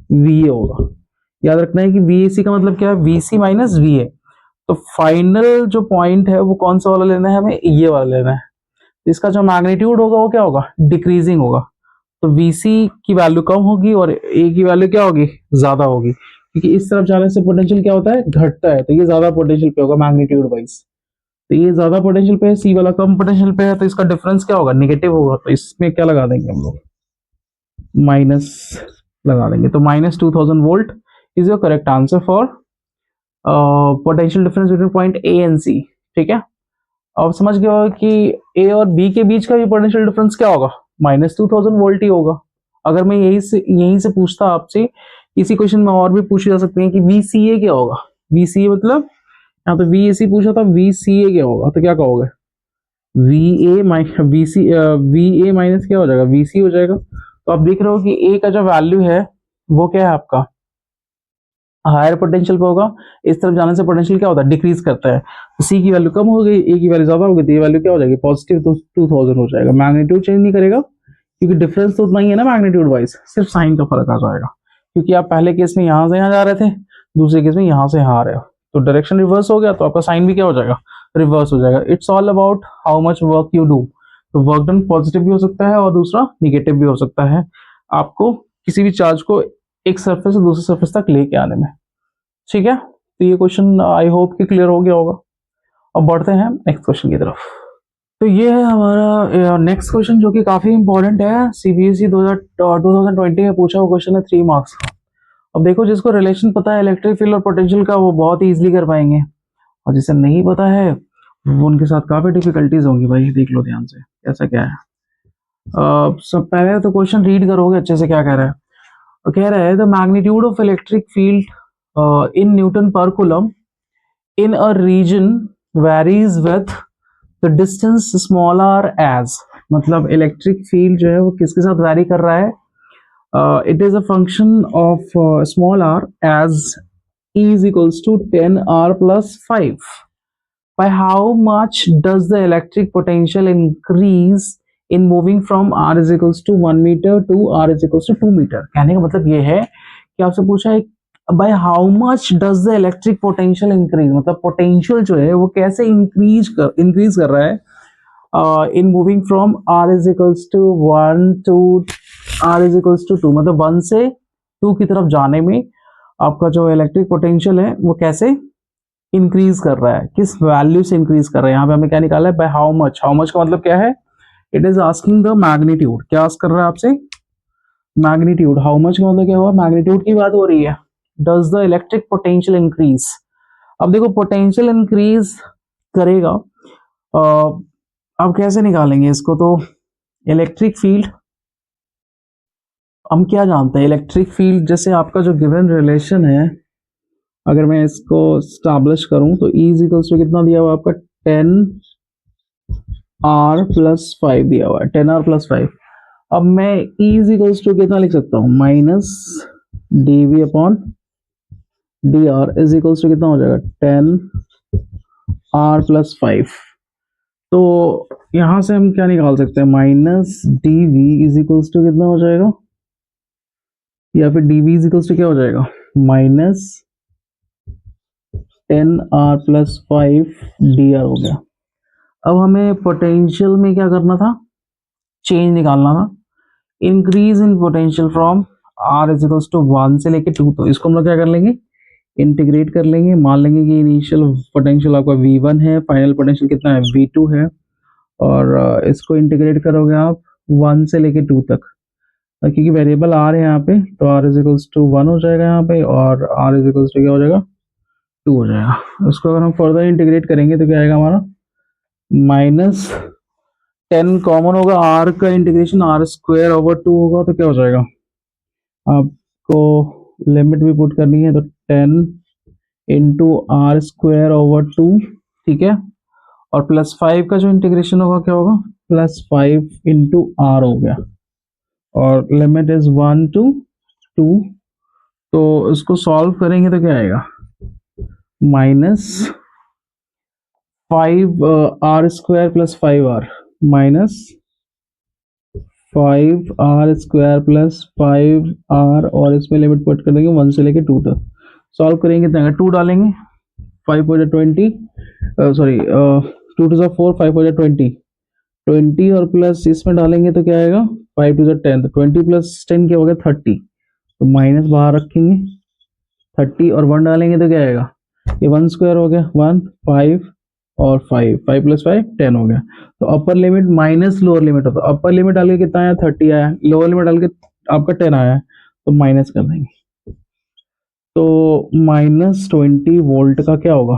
V A होगा। याद रखना है कि वी ए सी का मतलब क्या है, V C minus V A. तो फाइनल जो पॉइंट है वो कौन सा वाला लेना है, हमें ये वाला लेना है। इसका जो मैग्नीट्यूड होगा वो क्या होगा, डिक्रीजिंग होगा। तो वीसी की वैल्यू कम होगी और ए की वैल्यू क्या होगी, ज्यादा होगी, क्योंकि इस तरफ जाने से पोटेंशियल क्या होता है, घटता है। तो ये ज्यादा पोटेंशियल पे होगा मैग्नीट्यूड वाइज, तो ये ज्यादा पोटेंशियल पे है, सी वाला कम पोटेंशियल पे है, तो इसका डिफरेंस क्या होगा, नेगेटिव होगा। तो इसमें क्या लगा देंगे हम लोग, माइनस लगा देंगे। तो -2000 volt is your correct answer for potential difference between point A and C, ठीक है। अब समझ गए हो कि ए और बी के बीच का भी पोटेंशियल डिफरेंस क्या होगा, -2000 वोल्ट ही होगा। अगर मैं यहीं से पूछता आपसे, इसी क्वेश्चन में और भी पूछे जा सकते हैं कि वीसीए क्या होगा, वीसीए मतलब यहाँ पे वी ए सी पूछा था, वी सी ए क्या होगा, तो क्या कहोगे, V A minus V C, V A minus क्या हो जाएगा, वी सी हो जाएगा। तो आप देख रहे हो कि ए का जो वैल्यू है वो क्या है आपका, हायर पोटेंशियल पे होगा, इस तरफ जाने से पोटेंशियल क्या होता है, डिक्रीज करता है। तो सी की वैल्यू कम हो गई, ए की वैल्यू ज्यादा हो गई, तो ये वैल्यू क्या हो जाएगी, पॉजिटिव 2000 हो जाएगा। मैग्नीट्यूड चेंज नहीं करेगा क्योंकि डिफरेंस तो उतना ही है ना मैग्नीट्यूड वाइज, सिर्फ साइन का फर्क आ जाएगा। क्योंकि आप पहले केस में यहां से यहां जा रहे थे, दूसरे केस में यहां से यहां आ रहे हो, तो डायरेक्शन रिवर्स हो गया, तो आपका साइन भी क्या हो जाएगा, रिवर्स हो जाएगा। It's all about how much work you do. तो वर्क डन पॉजिटिव भी हो सकता है और दूसरा निगेटिव भी हो सकता है, आपको किसी भी चार्ज को एक सरफेस से दूसरे सरफेस तक लेके आने में। ठीक है, तो ये क्वेश्चन आई होप कि क्लियर हो गया होगा। अब बढ़ते हैं नेक्स्ट क्वेश्चन की तरफ। तो ये है हमारा नेक्स्ट क्वेश्चन, जो कि काफी इंपॉर्टेंट है, सीबीएसई 2020 में पूछा हुआ क्वेश्चन है, 3 मार्क्स का। अब देखो, जिसको रिलेशन पता है इलेक्ट्रिक फील्ड और पोटेंशियल का, वो बहुत ही इजीली कर पाएंगे, और जिसे नहीं पता है वो उनके साथ काफी डिफिकल्टीज होंगी। भाई देख लो ध्यान से कैसा क्या है। सब पहले तो क्वेश्चन रीड करोगे अच्छे से, क्या कह रहा है। कह रहा है the magnitude of electric field in newton per coulomb in a region varies with the distance small r as. मतलब इलेक्ट्रिक फील्ड जो है वो किसके साथ वैरी कर रहा है, it is a function of small r as E is equals to 10R plus 5. By how much does the electric potential increase in moving from R is equals to 1 meter to R is equals to 2 meter? कहने का मतलब ये है कि आपसे पूछा है by how much does the electric potential increase, मतलब potential जो है वो कैसे increase कर रहा है in moving from R is equals to 1 to R is equals to 2, मतलब 1 से 2 की तरफ जाने में आपका जो इलेक्ट्रिक पोटेंशियल है वो कैसे इंक्रीज कर रहा है, किस वैल्यू से इंक्रीज कर रहा है। यहाँ पे हमें क्या निकाला है, by how much. How much का मतलब क्या है, it is asking the magnitude. क्या आस्क कर रहा है आपसे, मैग्नीट्यूड। हाउ मच का मतलब क्या हुआ, मैग्नीट्यूड की बात हो रही है। Does the electric potential increase. अब देखो पोटेंशियल इंक्रीज करेगा, अब कैसे निकालेंगे इसको, तो इलेक्ट्रिक फील्ड हम क्या जानते हैं, इलेक्ट्रिक फील्ड जैसे आपका जो गिवन रिलेशन है, अगर मैं इसको स्टैब्लिश करूं तो E इज इक्वल्स टू कितना दिया हुआ आपका, 10R प्लस 5 दिया हुआ है, 10R प्लस 5। अब मैं E इज इक्वल्स टू कितना लिख सकता हूं, minus dV upon dr is equals to कितना हो जाएगा, 10R प्लस 5। तो यहां से हम क्या निकाल सकते हैं, minus dV is equals to कितना हो जाएगा, या फिर dV इज इक्वल्स टू क्या हो जाएगा, माइनस 10R प्लस 5 dr हो गया। अब हमें पोटेंशियल में क्या करना था, चेंज निकालना था, increase in potential from R is equals to 1 से लेके 2। तो इसको हम लोग क्या कर लेंगे, इंटीग्रेट कर लेंगे। मान लेंगे कि इनिशियल पोटेंशियल आपका V1 है, फाइनल पोटेंशियल कितना है, V2 है, और इसको इंटीग्रेट करोगे आप 1 से लेके 2 तक, क्योंकि वेरिएबल R है यहाँ पे, तो R इज इक्वल्स टू 1 हो जाएगा यहाँ पे, और R इज इक्वल्स टू क्या हो जाएगा, 2 हो जाएगा। उसको अगर हम फर्दर इंटीग्रेट करेंगे तो क्या आएगा हमारा, माइनस 10 कॉमन होगा, R का इंटीग्रेशन R स्क्वायर ओवर 2 होगा, तो क्या हो जाएगा, आपको लिमिट भी पुट करनी है, तो 10 इंटू R स्क्वायर ओवर 2, ठीक है। और प्लस 5 का जो इंटीग्रेशन होगा क्या होगा, प्लस 5 इंटू R हो गया, और लिमिट इज 1 टू 2। तो इसको सॉल्व करेंगे तो क्या आएगा, minus 5R square plus 5R, minus 5R square plus 5R, और इसमें लिमिट पुट कर देंगे 1 से लेके 2 तक। सॉल्व करेंगे तो 2 डालेंगे, 5 हो जाए 20, सॉरी 2 टू 4, 5 हो जाए 20, और प्लस इसमें डालेंगे तो क्या आएगा, 5 टू 10, तो 20 प्लस 10 क्या हो गया, 30। तो माइनस बाहर रखेंगे, 30 और 1 डालेंगे तो क्या आएगा, ये 1 स्क्वायर हो गया, 1 5 और 5, 5 प्लस 5 10 हो गया। तो upper limit minus lower limit होता है, अपर लिमिट डाल के कितना आया, 30 आया, लोअर लिमिट डाल के आपका 10 आया, तो माइनस कर देंगे। तो माइनस 20 वोल्ट का क्या होगा,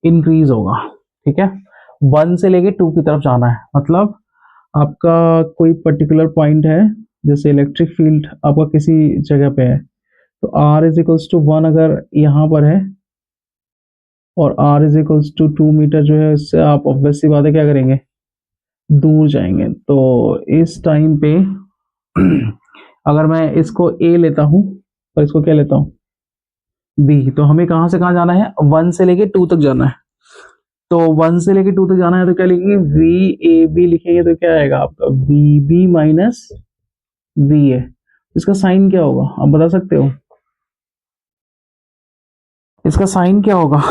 इंक्रीज होगा, ठीक है। 1 से लेके 2 की तरफ जाना है, मतलब आपका कोई पर्टिकुलर पॉइंट है, जैसे इलेक्ट्रिक फील्ड आपका किसी जगह पे है, तो R इज इक्वल्स टू 1 अगर यहाँ पर है, और r is equals to 2 metre जो है, इससे आप ऑब्वियस सी बात है क्या करेंगे, दूर जाएंगे। तो इस टाइम पे अगर मैं इसको a लेता हूँ और इसको क्या लेता हूँ b, तो हमें कहाँ से कहाँ जाना है, 1 से लेके 2 तक जाना है। तो 1 से लेके 2 तक जाना है तो क्या लिखेंगे, वी ए बी लिखेंगे तो क्या आएगा आपका V B minus V A. इसका साइन क्या होगा आप बता सकते हो, इसका साइन क्या होगा।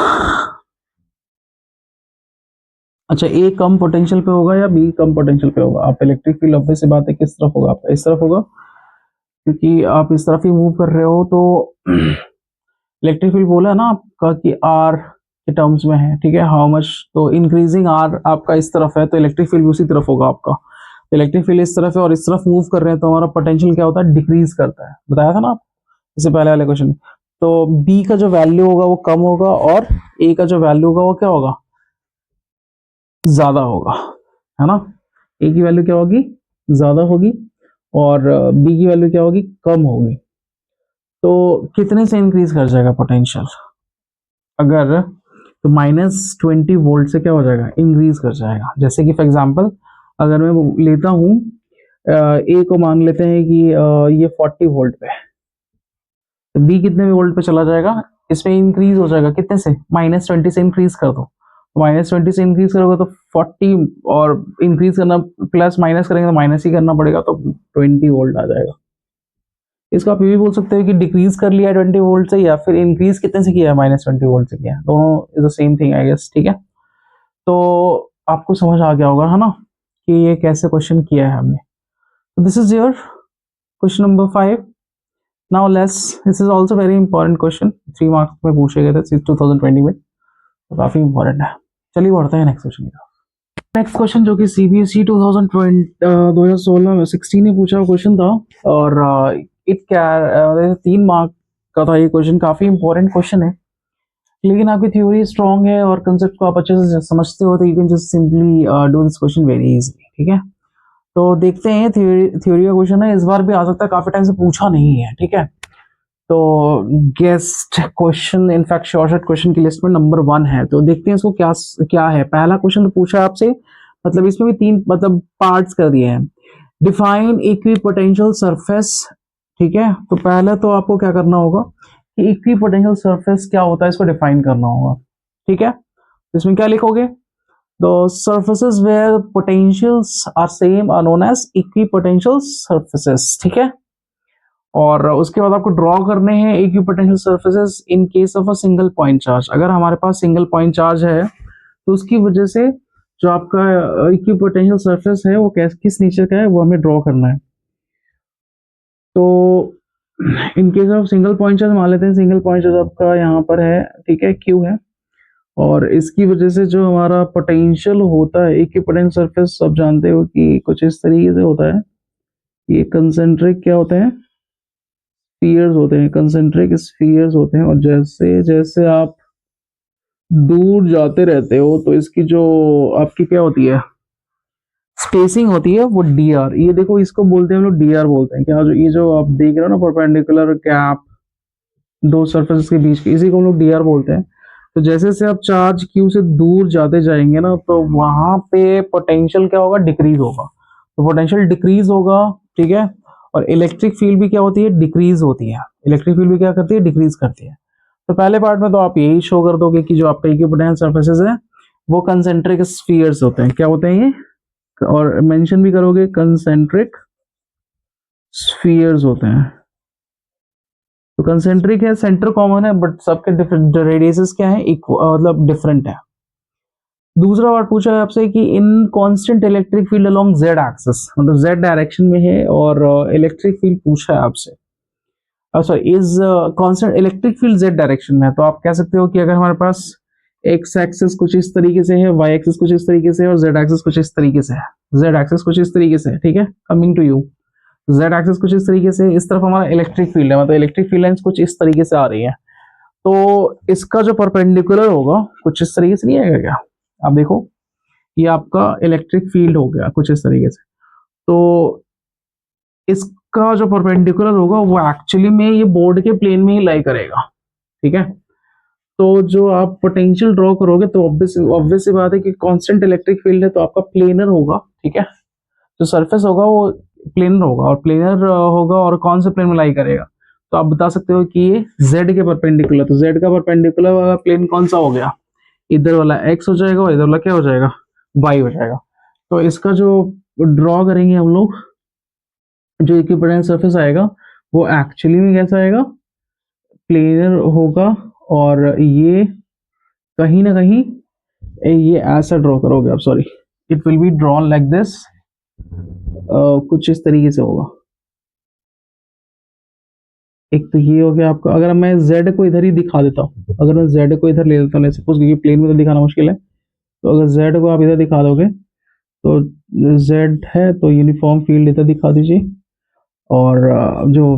अच्छा, ए कम पोटेंशियल पे होगा या बी कम पोटेंशियल पे होगा। आप इलेक्ट्रिक फील्ड ऑब्वियस सी बात है किस तरफ होगा, आपका इस तरफ होगा, क्योंकि आप इस तरफ ही मूव कर रहे हो। तो इलेक्ट्रिक फील्ड बोला है ना आपका कि आर के टर्म्स में है, ठीक है, हाउ मच, तो इंक्रीजिंग आर आपका इस तरफ है तो इलेक्ट्रिक फील्ड उसी तरफ होगा आपका। इलेक्ट्रिक फील्ड इस तरफ है और इस तरफ मूव कर रहे हैं तो हमारा पोटेंशियल क्या होता है, डिक्रीज करता है, बताया था ना आप इससे पहले वाले क्वेश्चन। तो बी का जो वैल्यू होगा वो कम होगा और ए का जो वैल्यू होगा वो क्या होगा, ज्यादा होगा, है ना। ए की वैल्यू क्या होगी, ज्यादा होगी, और बी की वैल्यू क्या होगी, कम होगी। तो कितने से इंक्रीज कर जाएगा पोटेंशियल, अगर तो -20 वोल्ट से क्या हो जाएगा, इंक्रीज कर जाएगा। जैसे कि फॉर एग्जांपल अगर मैं लेता हूँ ए को मान लेते हैं कि ये 40 वोल्ट पे है, तो बी कितने वोल्ट पे चला जाएगा, इसमें इंक्रीज हो जाएगा कितने से, -20 से इंक्रीज कर दो। -20 से इंक्रीज करोगे तो 40, और इंक्रीज करना प्लस माइनस करेंगे तो माइनस ही करना पड़ेगा, तो 20 वोल्ट आ जाएगा। इसको आप ये भी बोल सकते हो कि डिक्रीज कर लिया 20 वोल्ट से, या फिर इंक्रीज कितने से किया है, -20 वोल्ट से किया है, दोनों is the same thing I guess, ठीक है। तो आपको समझ आ गया होगा, है ना, कि ये कैसे क्वेश्चन किया है हमने। तो this is your question number 5। Now let's, this is also very important question, 3 marks में पूछे गए थे 2020 में, तो काफी इंपॉर्टेंट है। चलिए बढ़ते हैं नेक्स्ट क्वेश्चन की तरफ। नेक्स्ट क्वेश्चन जो कि सीबीएसई 2016 में 16 ने पूछा क्वेश्चन था, और इट क्या 3 मार्क का था ये क्वेश्चन, काफी इंपॉर्टेंट क्वेश्चन है। लेकिन आपकी थ्योरी स्ट्रांग है और कंसेप्ट को आप अच्छे से समझते हो, तो you can just simply do this question very easily, ठीक है। तो देखते हैं, थ्योरी का क्वेश्चन है, इस बार भी आ सकता है, काफी टाइम से पूछा नहीं है, ठीक है। तो guest question in fact short question की लिस्ट में नंबर 1 है, तो देखते हैं इसको क्या क्या है। पहला क्वेश्चन तो पूछा आपसे, मतलब इसमें भी 3 मतलब पार्ट्स कर दिए हैं। डिफाइन इक्विपोटेंशियल सरफेस, ठीक है। तो पहले तो आपको क्या करना होगा कि इक्विपोटेंशियल सरफेस क्या होता है, इसको डिफाइन करना होगा, ठीक है। इसमें क्या लिखोगे, the surfaces where potentials are same are known as equipotential surfaces, ठीक है। और उसके बाद आपको ड्रॉ करने हैं equipotential surfaces in case of a single point charge. अगर हमारे पास सिंगल पॉइंट चार्ज है तो उसकी वजह से जो आपका इक्विपोटेंशियल सरफेस है वो किस नेचर का है वो हमें ड्रॉ करना है। तो in case of single point charge मान लेते हैं, सिंगल पॉइंट चार्ज आपका यहाँ पर है, ठीक है, क्यू है, और इसकी वजह से जो हमारा पोटेंशियल होता है इक्विपोटेंशियल सरफेस, सब जानते हो कि कुछ इस तरीके से होता है। ये कंसेंट्रिक क्या होते हैं, स्फीयर्स होते हैं, कंसेंट्रिक स्फीयर्स होते हैं, और जैसे जैसे आप दूर जाते रहते हो तो इसकी जो आपकी क्या होती है, स्पेसिंग होती है, वो डी आर, ये देखो इसको बोलते हैं हम लोग, डी आर बोलते हैं क्या, जो ये जो आप देख रहे हो ना परपेंडिकुलर गैप दो सरफेस के बीच की, इसी को हम लोग डी आर बोलते हैं। तो जैसे जैसे आप चार्ज क्यू से दूर जाते जाएंगे ना, तो वहां पे पोटेंशियल क्या होगा, डिक्रीज होगा। तो पोटेंशियल डिक्रीज होगा, ठीक है। और इलेक्ट्रिक फील्ड भी क्या होती है, डिक्रीज होती है। इलेक्ट्रिक फील्ड भी क्या करती है, डिक्रीज करती है। तो पहले पार्ट में तो आप यही शो कर दोगे कि जो आपका इक्विपोटेंशियल सरफेसेस है वो कंसेंट्रिक स्फीयर्स होते हैं, क्या होते हैं ये, और मेंशन भी करोगे कंसेंट्रिक स्फीयर्स होते हैं। तो कंसेंट्रिक है, सेंटर कॉमन है, बट सबके डिफरेंट रेडियसेस क्या है, मतलब डिफरेंट है। दूसरा पार्ट पूछा है आपसे कि in constant electric field along z axis, मतलब जेड डायरेक्शन में है, और इलेक्ट्रिक फील्ड पूछा है आपसे, sorry is constant electric field z direction में है। तो आप कह सकते हो कि अगर हमारे पास एक्स एक्सिस कुछ इस तरीके से है, वाई एक्सिस कुछ इस तरीके से है, और जेड एक्सिस कुछ इस तरीके से है, जेड एक्सिस कुछ इस तरीके से है, ठीक है, coming to you, Z axis कुछ इस तरीके से, इस तरफ हमारा इलेक्ट्रिक फील्ड है, मतलब इलेक्ट्रिक फील्ड लाइंस कुछ इस तरीके से आ रही है। तो इसका जो परपेंडिकुलर होगा कुछ इस तरीके से नहीं आएगा क्या, आप देखो ये आपका इलेक्ट्रिक फील्ड हो गया कुछ इस तरीके से। तो इसका जो परपेंडिकुलर होगा वो एक्चुअली में ये बोर्ड के प्लेन में ही लाई करेगा, ठीक है। तो जो आप पोटेंशियल ड्रॉ करोगे तो ऑब्वियस सी बात है कि कांस्टेंट इलेक्ट्रिक फील्ड है तो आपका प्लेनर होगा, ठीक है। जो सरफेस होगा वो प्लेनर होगा, और प्लेनर होगा और कौन से प्लेन में लाई करेगा, तो आप बता सकते हो कि ये जेड के परपेंडिकुलर, तो जेड का परपेंडिकुलर वाला प्लेन कौन सा हो गया, इधर वाला एक्स हो जाएगा और इधर वाला क्या हो जाएगा, वाई हो जाएगा। तो इसका जो ड्रॉ करेंगे हम लोग, जो इक्विपोटेंशियल सरफेस आएगा वो एक्चुअली में कैसा आएगा, प्लेनर होगा। और ये कहीं ना कहीं ये ऐसा ड्रॉ करोगे आप, sorry, it will be drawn like this, कुछ इस तरीके से होगा। एक तो ये हो गया आपका, अगर मैं z को इधर ही दिखा देता हूँ, अगर मैं z को इधर ले लेता हूँ सपोज, क्योंकि प्लेन में तो दिखाना मुश्किल है, तो अगर z को आप इधर दिखा दोगे तो z है तो यूनिफॉर्म फील्ड इधर दिखा दीजिए, और जो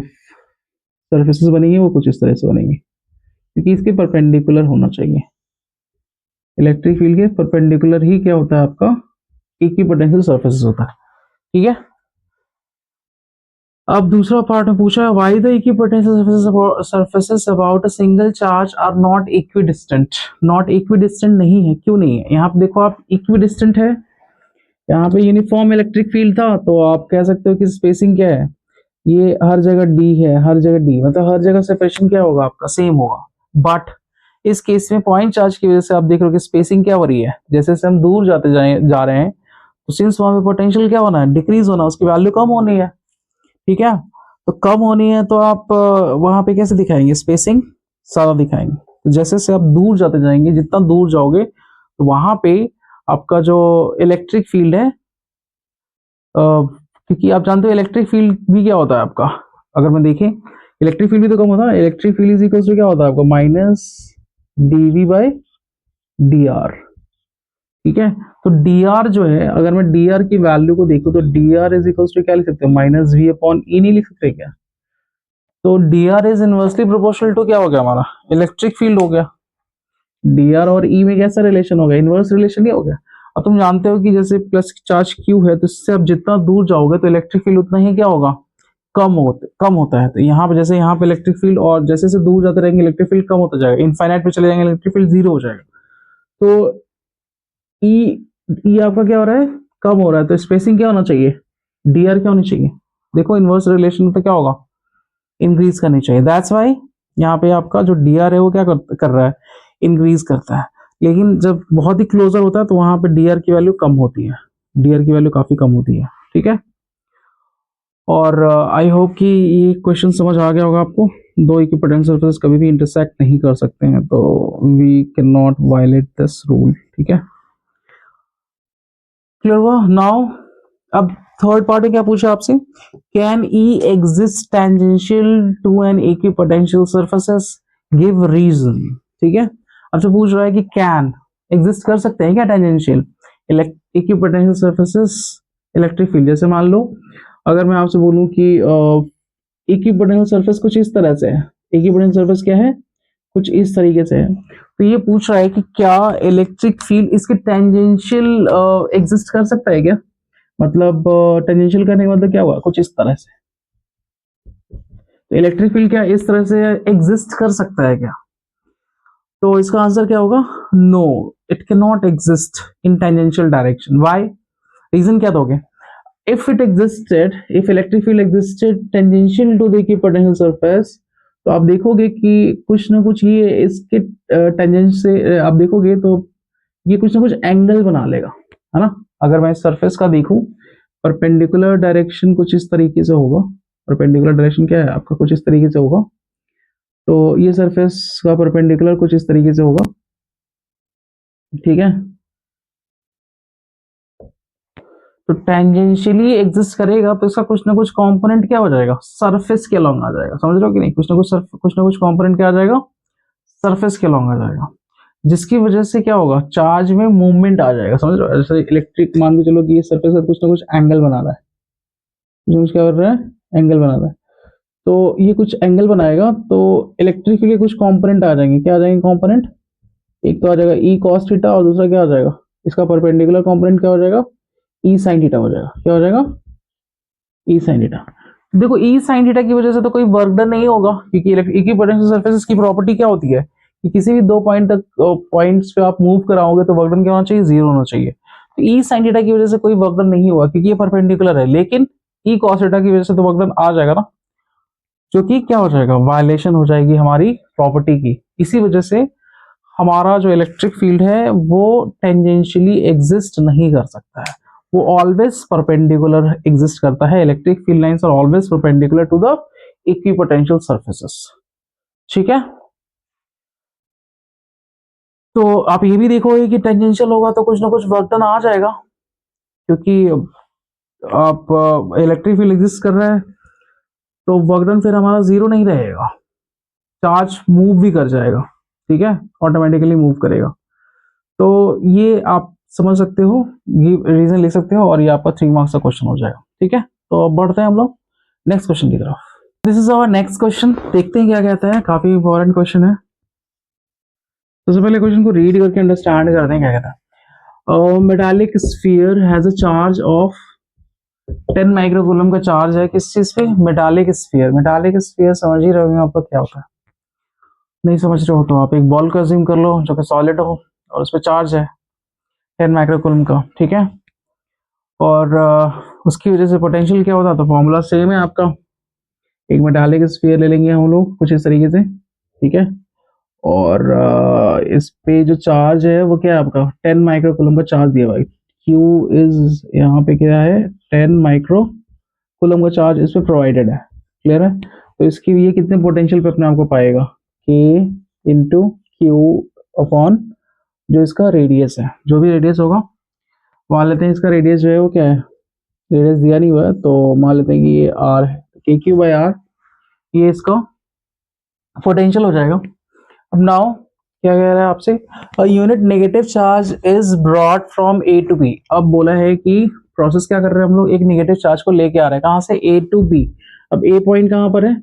सरफेसेस बनेंगे वो कुछ इस तरह से बनेंगे, क्योंकि इसके परपेंडिकुलर होना चाहिए। इलेक्ट्रिक फील्ड के परपेंडिकुलर ही क्या होता है आपका, इक्विपोटेंशियल सरफेसेस होता है, ठीक है। अब दूसरा पार्ट में पूछा है why the equipotential surfaces about a single charge are not equidistant. Not equidistant नहीं है, क्यों नहीं है, यहाँ पे देखो आप इक्विडिस्टेंट है, यहाँ पे यूनिफॉर्म इलेक्ट्रिक फील्ड था, तो आप कह सकते हो कि स्पेसिंग क्या है, ये हर जगह डी है, हर जगह डी, मतलब हर जगह सेपरेशन क्या होगा आपका, सेम होगा। बट इस केस में पॉइंट चार्ज की वजह से आप देख रहे हो कि स्पेसिंग क्या हो रही है, जैसे जैसे हम दूर जा रहे हैं, तो सिंस वहां पे पोटेंशियल क्या होना है, डिक्रीज होना, उसकी वैल्यू कम होनी है, ठीक है। तो कम होनी है तो आप वहां पे कैसे दिखाएंगे, स्पेसिंग ज्यादा दिखाएंगे। तो जैसे जैसे आप दूर जाते जाएंगे, जितना दूर जाओगे तो वहां पे आपका जो इलेक्ट्रिक फील्ड है, क्योंकि आप जानते हो इलेक्ट्रिक फील्ड भी क्या होता है आपका, अगर मैं देखें इलेक्ट्रिक फील्ड भी तो कम होता है, electric field is equal to क्या होता है आपका, minus D V by D R, ठीक है। तो डी आर जो है, अगर मैं डी आर की वैल्यू को देखूं तो D R is equal to क्या लिख सकते हैं, माइनस वी अपॉन ई, नहीं लिख सकते क्या, तो D R is inversely proportional to क्या हो गया हमारा, इलेक्ट्रिक फील्ड हो गया। डी आर और ई में कैसा रिलेशन हो गया, इनवर्स रिलेशन ही हो गया। अब तुम जानते हो कि जैसे प्लस चार्ज क्यू है, तो इससे अब जितना दूर जाओगे तो इलेक्ट्रिक फील्ड उतना ही क्या होगा, कम होता है। तो यहाँ पे जैसे यहाँ पे इलेक्ट्रिक फील्ड, और जैसे जैसे दूर जाते रहेंगे इलेक्ट्रिक फील्ड कम होता जाएगा, इनफाइनाइट पे चले जाएंगे इलेक्ट्रिक फील्ड जीरो हो जाएगा। तो ई ई आपका क्या हो रहा है, कम हो रहा है, तो स्पेसिंग क्या होना चाहिए, डी आर क्या होनी चाहिए, देखो इनवर्स रिलेशन तो क्या होगा, इंक्रीज करनी चाहिए। दैट्स वाई यहाँ पे आपका जो डी आर है वो क्या कर रहा है, इंक्रीज करता है। लेकिन जब बहुत ही क्लोजर होता है तो वहां पे डी आर की वैल्यू कम होती है, डी आर की वैल्यू काफी कम होती है, ठीक है। और आई होप कि ये क्वेश्चन समझ आ गया होगा आपको। दो इक्विपोटेंशियल सरफेस कभी भी इंटरसेक्ट नहीं कर सकते हैं, तो we can not violate this rule, ठीक है, क्लियर हुआ नाउ। अब थर्ड पार्ट में क्या पूछा आपसे, can E exist tangential to an equipotential surfaces, give reason, ठीक है। अब जो पूछ रहा है कि कैन एग्जिस्ट कर सकते हैं क्या tangential equipotential surfaces electric field, जैसे मान लो अगर मैं आपसे बोलूं कि इक्विपोटेंशियल सरफेस कुछ इस तरह से है, इक्विपोटेंशियल सरफेस क्या है, कुछ इस तरीके से है, तो ये पूछ रहा है कि क्या इलेक्ट्रिक फील्ड इसके टेंजेंशियल एग्जिस्ट कर सकता है क्या, मतलब टेंजेंशियल करने का मतलब क्या हुआ, कुछ इस तरह से, तो इलेक्ट्रिक फील्ड क्या इस तरह से एग्जिस्ट कर सकता है क्या, तो इसका आंसर क्या होगा, no, it can not exist in tangential direction. Why, reason क्या दोगे, if it existed, if electric field existed tangential to the equipotential surface, तो आप देखोगे कि कुछ ना कुछ ये इसके टेंजेंट से आप देखोगे तो ये कुछ ना कुछ एंगल बना लेगा, है ना। अगर मैं सरफेस का देखूं, परपेंडिकुलर डायरेक्शन कुछ इस तरीके से होगा, परपेंडिकुलर डायरेक्शन क्या है आपका, कुछ इस तरीके से होगा, तो ये सरफेस का परपेंडिकुलर कुछ इस तरीके से होगा, ठीक है। तो टेंजेंशियली एग्जिस्ट करेगा तो इसका कुछ ना कुछ कंपोनेंट क्या हो जाएगा, सरफेस के अलॉन्ग आ जाएगा, समझ रहे हो कि नहीं, कुछ ना कुछ कंपोनेंट क्या आ जाएगा, सरफेस के अलॉन्ग आ जाएगा, जिसकी वजह से क्या होगा, चार्ज में मूवमेंट आ जाएगा, समझ रहे हो। जैसे इलेक्ट्रिक मान के चलो कि ये सरफेस का कुछ ना कुछ एंगल बना रहा है, जो क्या कर रहा है, एंगल बना रहा है, तो ये कुछ एंगल बनाएगा, तो इलेक्ट्रिक के कुछ कंपोनेंट आ जाएंगे, क्या आ जाएंगे कंपोनेंट, एक तो आ जाएगा ई कॉस थीटा, और दूसरा क्या आ जाएगा, इसका परपेंडिकुलर कंपोनेंट क्या हो जाएगा, ई साइन थीटा हो जाएगा, क्या हो जाएगा, ई साइन थीटा। देखो ई साइन थीटा की वजह से तो कोई वर्क डन नहीं होगा, क्योंकि इक्विपोटेंशियल सरफेसेस की प्रॉपर्टी क्या होती है कि किसी भी दो पॉइंट्स पे आप मूव कराओगे तो वर्क डन क्या होना चाहिए, 0 होना चाहिए। तो ई साइन थीटा की वजह से कोई वर्क डन नहीं हुआ क्योंकि ये परपेंडिकुलर है, लेकिन ई कॉस थीटा की वजह से तो वर्क डन आ जाएगा ना, जो कि क्या हो जाएगा, वायलेशन हो जाएगी हमारी प्रॉपर्टी की। इसी वजह से हमारा जो इलेक्ट्रिक फील्ड है वो टेंजेंशियली एग्जिस्ट नहीं कर सकता है, वो ऑलवेज परपेंडिकुलर एग्जिस्ट करता है। Electric field lines are always perpendicular to the equipotential surfaces. ठीक है, तो आप ये भी देखोगे कि टेंजेंशियल होगा तो कुछ ना कुछ वर्क डन आ जाएगा, क्योंकि आप इलेक्ट्रिक फील्ड एग्जिस्ट कर रहा है तो वर्क डन फिर हमारा 0 नहीं रहेगा, चार्ज मूव भी कर जाएगा। ठीक है, ऑटोमेटिकली मूव करेगा। तो ये आप समझ सकते हो, ये रीजन ले सकते हो, और ये आपका 3 मार्क्स का क्वेश्चन हो जाएगा। ठीक है, तो अब बढ़ते हैं हम लोग नेक्स्ट क्वेश्चन की तरफ। This is our next question, देखते हैं क्या कहता है। काफी इंपॉर्टेंट क्वेश्चन है। सबसे पहले क्वेश्चन को रीड करके अंडरस्टैंड करते हैं क्या कहता है। Metallic sphere has a charge of 10 microcoulomb का चार्ज है किस चीज पे, मेटालिक स्फीयर। मेटालिक स्फीयर समझ ही रहे होंगे आप लोग क्या होता है, नहीं समझ रहे हो तो आप एक बॉल को अज्यूम कर लो जो कि सॉलिड हो और उस पर चार्ज है 10 माइक्रोकूलम का। ठीक है, और उसकी वजह से पोटेंशियल क्या होता है, तो फॉर्मूला सेम है आपका। एक मेटालिक स्फीयर ले लेंगे हम लोग कुछ इस तरीके से। ठीक है, और इस पे जो चार्ज है वो क्या है आपका 10 माइक्रोकूलम का चार्ज दिया हुआ है। क्यू इज यहाँ पे क्या है 10 माइक्रोकूलम का चार्ज इस पे प्रोवाइडेड है। क्लियर है, तो इसकी ये कितने पोटेंशियल पे अपने आप को पाएगा, के इंटू क्यू अपॉन जो इसका रेडियस है, जो भी रेडियस होगा। मान लेते हैं इसका रेडियस जो है वो क्या है, रेडियस दिया नहीं हुआ है तो मान लेते हैं कि ये आर है, के क्यू बाई आर ये इसका पोटेंशियल हो जाएगा। अब नाउ क्या कह रहा है आपसे, a unit negative charge is brought from A to B. अब बोला है कि प्रोसेस क्या कर रहे हैं हम लोग, एक नेगेटिव चार्ज को लेके आ रहे हैं कहाँ से, ए टू बी। अब ए पॉइंट कहाँ पर है,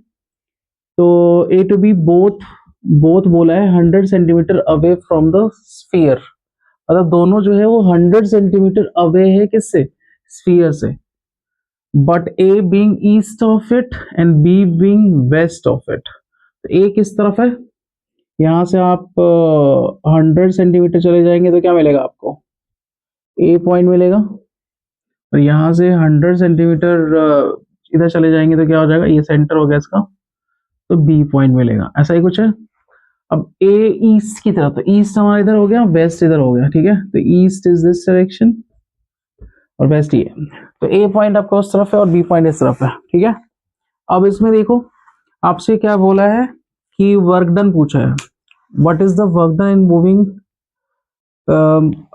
तो ए टू बी बोथ बोथ बोला है 100 centimetre away from the sphere. मतलब दोनों जो है वो 100 सेंटीमीटर अवे है किससे, स्फीयर से। But A being east of it and B being west of it. तो ए किस तरफ है, यहाँ से आप 100 सेंटीमीटर चले जाएंगे तो क्या मिलेगा आपको, ए पॉइंट मिलेगा। और यहाँ से 100 सेंटीमीटर इधर चले जाएंगे तो क्या हो जाएगा, ये सेंटर हो गया इसका, तो बी पॉइंट मिलेगा। ऐसा ही कुछ है। अब ए ईस्ट की तरफ, तो ईस्ट हमारा इधर हो गया, वेस्ट इधर हो गया। ठीक है, तो ईस्ट इज दिस डायरेक्शन और वेस्ट ये, तो ए पॉइंट आपका उस तरफ है और बी पॉइंट इस तरफ है। ठीक है, अब इसमें देखो आपसे क्या बोला है कि वर्क डन पूछा है, what is the work done in moving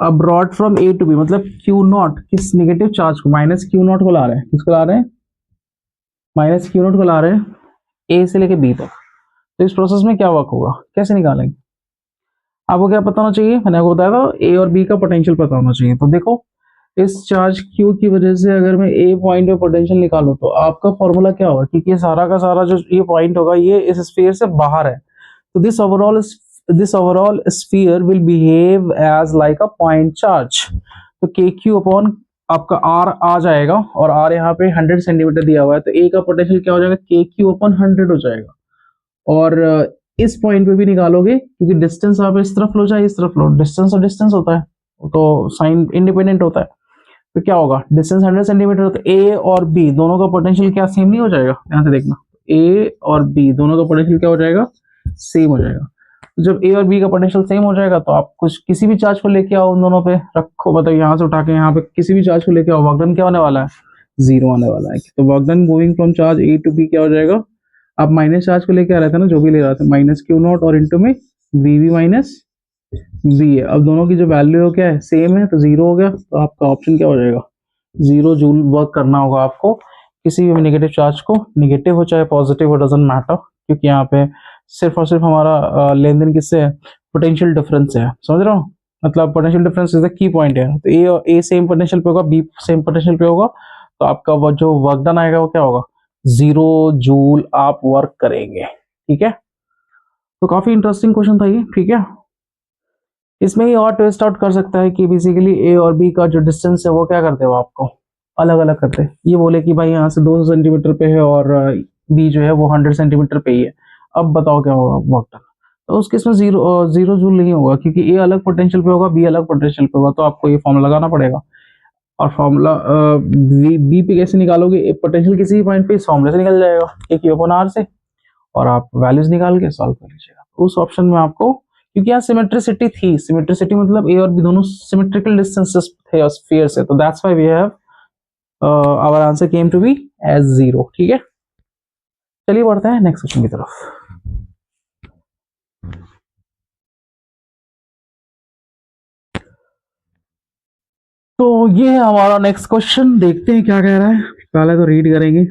abroad from A to B. मतलब क्यू नॉट किस नेगेटिव चार्ज को, माइनस क्यू नॉट को ला रहे हैं, किसको ला रहे हैं, माइनस क्यू नॉट को ला रहे हैं ए से लेके बी तक। तो इस प्रोसेस में क्या वर्क होगा, कैसे निकालेंगे, आपको क्या पता होना चाहिए, मैंने आपको बताया था ए और बी का पोटेंशियल पता होना चाहिए। तो देखो इस चार्ज क्यू की वजह से अगर मैं ए पॉइंट पे पोटेंशियल निकालूं तो आपका फॉर्मूला क्या होगा, क्योंकि ये सारा का सारा जो ये पॉइंट होगा ये इस स्फीयर से बाहर है, तो this overall sphere will behave as like a point charge. तो के क्यू अपॉन आपका आर आ जाएगा, और आर यहाँ पे 100 सेंटीमीटर दिया हुआ है, तो ए का पोटेंशियल क्या हो जाएगा, के क्यू अपॉन 100 हो जाएगा। और इस पॉइंट पे भी निकालोगे क्योंकि डिस्टेंस आप इस तरफ लो चाहे इस तरफ लो, डिस्टेंस और डिस्टेंस होता है तो साइन इंडिपेंडेंट होता है। तो क्या होगा, डिस्टेंस 100 सेंटीमीटर, तो ए और बी दोनों का पोटेंशियल क्या सेम नहीं हो जाएगा, यहाँ से देखना ए और बी दोनों का पोटेंशियल क्या हो जाएगा, सेम हो जाएगा। तो जब ए और बी का पोटेंशियल सेम हो जाएगा तो आप कुछ किसी भी चार्ज को लेके आओ उन दोनों पे रखो, मतलब यहाँ से उठा के यहाँ पे किसी भी चार्ज को लेके आओ, वर्क डन क्या होने वाला है, 0 आने वाला है। तो work done moving from charge A to B क्या हो जाएगा, आप माइनस चार्ज को लेके आ रहे थे ना, जो भी ले रहा था माइनस क्यू नॉट और इंटू में वी वी माइनस बी है। अब दोनों की जो वैल्यू है क्या है, सेम है, तो 0 हो गया। तो आपका ऑप्शन क्या हो जाएगा, 0 जूल वर्क करना होगा आपको किसी भी नेगेटिव चार्ज को, नेगेटिव हो चाहे पॉजिटिव हो, डजंट मैटर, क्योंकि यहाँ पे सिर्फ और सिर्फ हमारा लेन देन किससे है, पोटेंशियल डिफरेंस है। समझ रहे हो, मतलब potential difference is the key point है। तो ए सेम पोटेंशियल पे होगा, बी सेम पोटेंशियल पे होगा, तो आपका वो जो वर्क डन आएगा वो क्या होगा, 0 जूल आप वर्क करेंगे। ठीक है, तो काफी इंटरेस्टिंग क्वेश्चन था ये। ठीक है, इसमें ही और ट्विस्ट आउट कर सकता है कि बेसिकली ए और बी का जो डिस्टेंस है वो क्या करते हो आपको अलग अलग करते हैं। ये बोले कि भाई यहाँ से 200 सेंटीमीटर पे है और बी जो है वो 100 सेंटीमीटर पे ही है, अब बताओ क्या होगा वर्क डन। तो उस केस में जीरो जूल नहीं होगा, क्योंकि ए अलग पोटेंशियल पे होगा, बी अलग पोटेंशियल पे होगा, तो आपको ये फॉर्मूला लगाना पड़ेगा। और फॉर्मूला बी पे कैसे निकालोगे, पोटेंशियल किसी भी पॉइंट पे इस फॉर्मूले से निकल जाएगा, ए क्यू अपॉन आर से, और आप वैल्यूज निकाल के सॉल्व कर लीजिएगा। उस ऑप्शन में आपको, क्योंकि यहाँ सिमेट्रिसिटी थी, सिमेट्रिसिटी मतलब ए और बी दोनों सिमेट्रिकल डिस्टेंसेस थे स्फीयर से, तो that's why we have our answer came to be as 0। ठीक है, चलिए बढ़ते हैं नेक्स्ट क्वेश्चन की तरफ। तो ये है हमारा नेक्स्ट क्वेश्चन, देखते हैं क्या कह रहा है। पहले तो रीड करेंगे।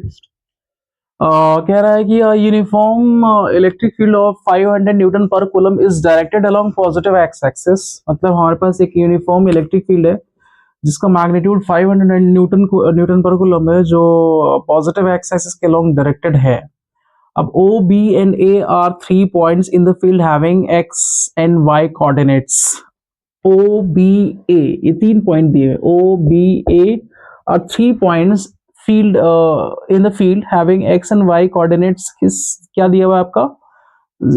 कह रहा है कि uniform electric field of 500 newton per coulomb is directed along positive x axis. मतलब हमारे पास एक यूनिफॉर्म इलेक्ट्रिक फील्ड है जिसका मैग्नीट्यूड 500 न्यूटन पर कूलम है, जो पॉजिटिव एक्स एक्सिस के अलोंग डायरेक्टेड है। अब O, B and A are 3 points in the field having x and y coordinates. O, B, A ये 3 पॉइंट दिए हुए। O, B, A are 3 points field in the field having x and y coordinates। किस क्या दिया हुआ है आपका,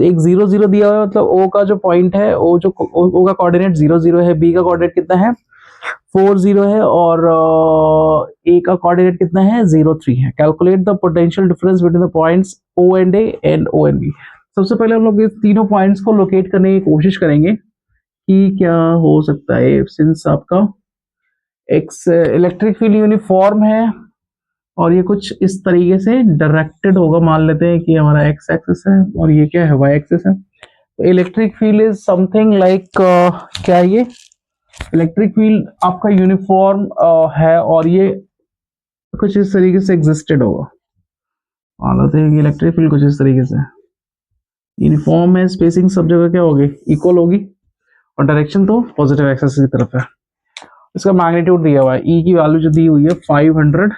एक 0 0 दिया हुआ है, मतलब O का जो पॉइंट है, O का कोऑर्डिनेट 0 0 है, B का कोऑर्डिनेट कितना है 4 0 है, और A का कोऑर्डिनेट कितना है 0 3 है। Calculate the potential difference between the points O and A and O and B। सबसे पहले हम लोग ये तीनों पॉइंट्स को लोकेट करने की कोशिश करेंगे कि क्या हो सकता है। सिंस आपका एक्स इलेक्ट्रिक फील्ड यूनिफॉर्म है और ये कुछ इस तरीके से डायरेक्टेड होगा, मान लेते हैं कि हमारा एक्स एक्सिस है और ये क्या है वाई एक्सिस है। तो electric field is something like, क्या ये इलेक्ट्रिक फील्ड आपका यूनिफॉर्म है और ये कुछ इस तरीके से एग्जिस्टेड होगा। मान लेते हैं कि इलेक्ट्रिक फील्ड कुछ इस तरीके से यूनिफॉर्म है, स्पेसिंग सब जगह क्या होगी इक्वल होगी, और डायरेक्शन तो पॉजिटिव एक्सिस की तरफ है। इसका मैग्नीट्यूड दिया हुआ है, ई की वैल्यू जो दी हुई है 500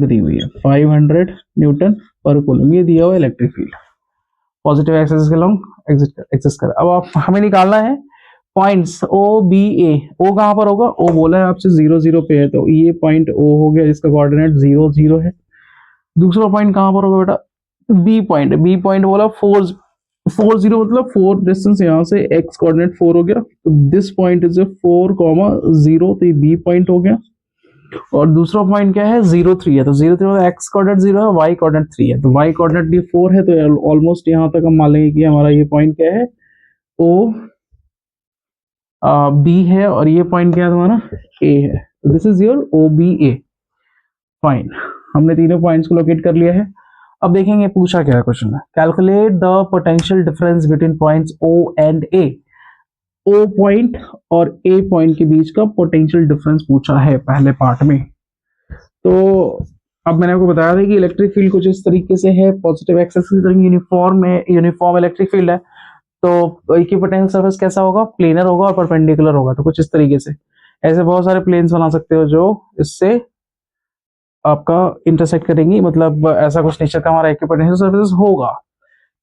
दी हुई है, 500 न्यूटन पर कूलम, ये दिया हुआ है इलेक्ट्रिक फील्ड पॉजिटिव एक्सिस के लॉन्ग एग्जिस्ट कर। अब आप हमें निकालना है points O, B, A। O कहां पर होगा, O बोला है आपसे 0 0 पे है, तो ये पॉइंट O हो गया जिसका कोऑर्डिनेट 0 0 है। दूसरा पॉइंट कहां पर होगा बेटा, B पॉइंट। B पॉइंट बोला 4 4 0 मतलब 4 डिस्टेंस यहाँ से x कोऑर्डिनेट 4 हो गया, तो दिस पॉइंट इज 4 0, तो ये B पॉइंट हो गया। और दूसरा पॉइंट क्या है 0 3 है, तो 0 3 मतलब x कोऑर्डिनेट 0 है, y कोऑर्डिनेट 3 है, तो y कोऑर्डिनेट ये 4 है, तो ऑलमोस्ट यहाँ तक हम मान लेंगे कि हमारा ये पॉइंट क्या है O B है, और ये पॉइंट क्या है तुम्हारा A है। This is your OBA। Fine, हमने तीनों पॉइंट्स को लोकेट कर लिया है। अब देखेंगे पूछा क्या है क्वेश्चन में। Calculate the potential difference between points O and A। O point और A पॉइंट के बीच का पोटेंशियल डिफरेंस पूछा है पहले पार्ट में। तो अब मैंने आपको बताया था कि इलेक्ट्रिक फील्ड कुछ इस तरीके से है, पॉजिटिव एक्सिस की तरह यूनिफॉर्म है, यूनिफॉर्म इलेक्ट्रिक फील्ड है। तो इक्विपोटेंशियल सरफेस कैसा होगा, प्लेनर होगा और परपेंडिकुलर होगा, तो कुछ इस तरीके से। ऐसे बहुत सारे प्लेन्स बना सकते हो जो इससे आपका इंटरसेक्ट करेंगी, मतलब ऐसा कुछ नेचर का हमारा इक्विपोटेंशियल सरफेस होगा।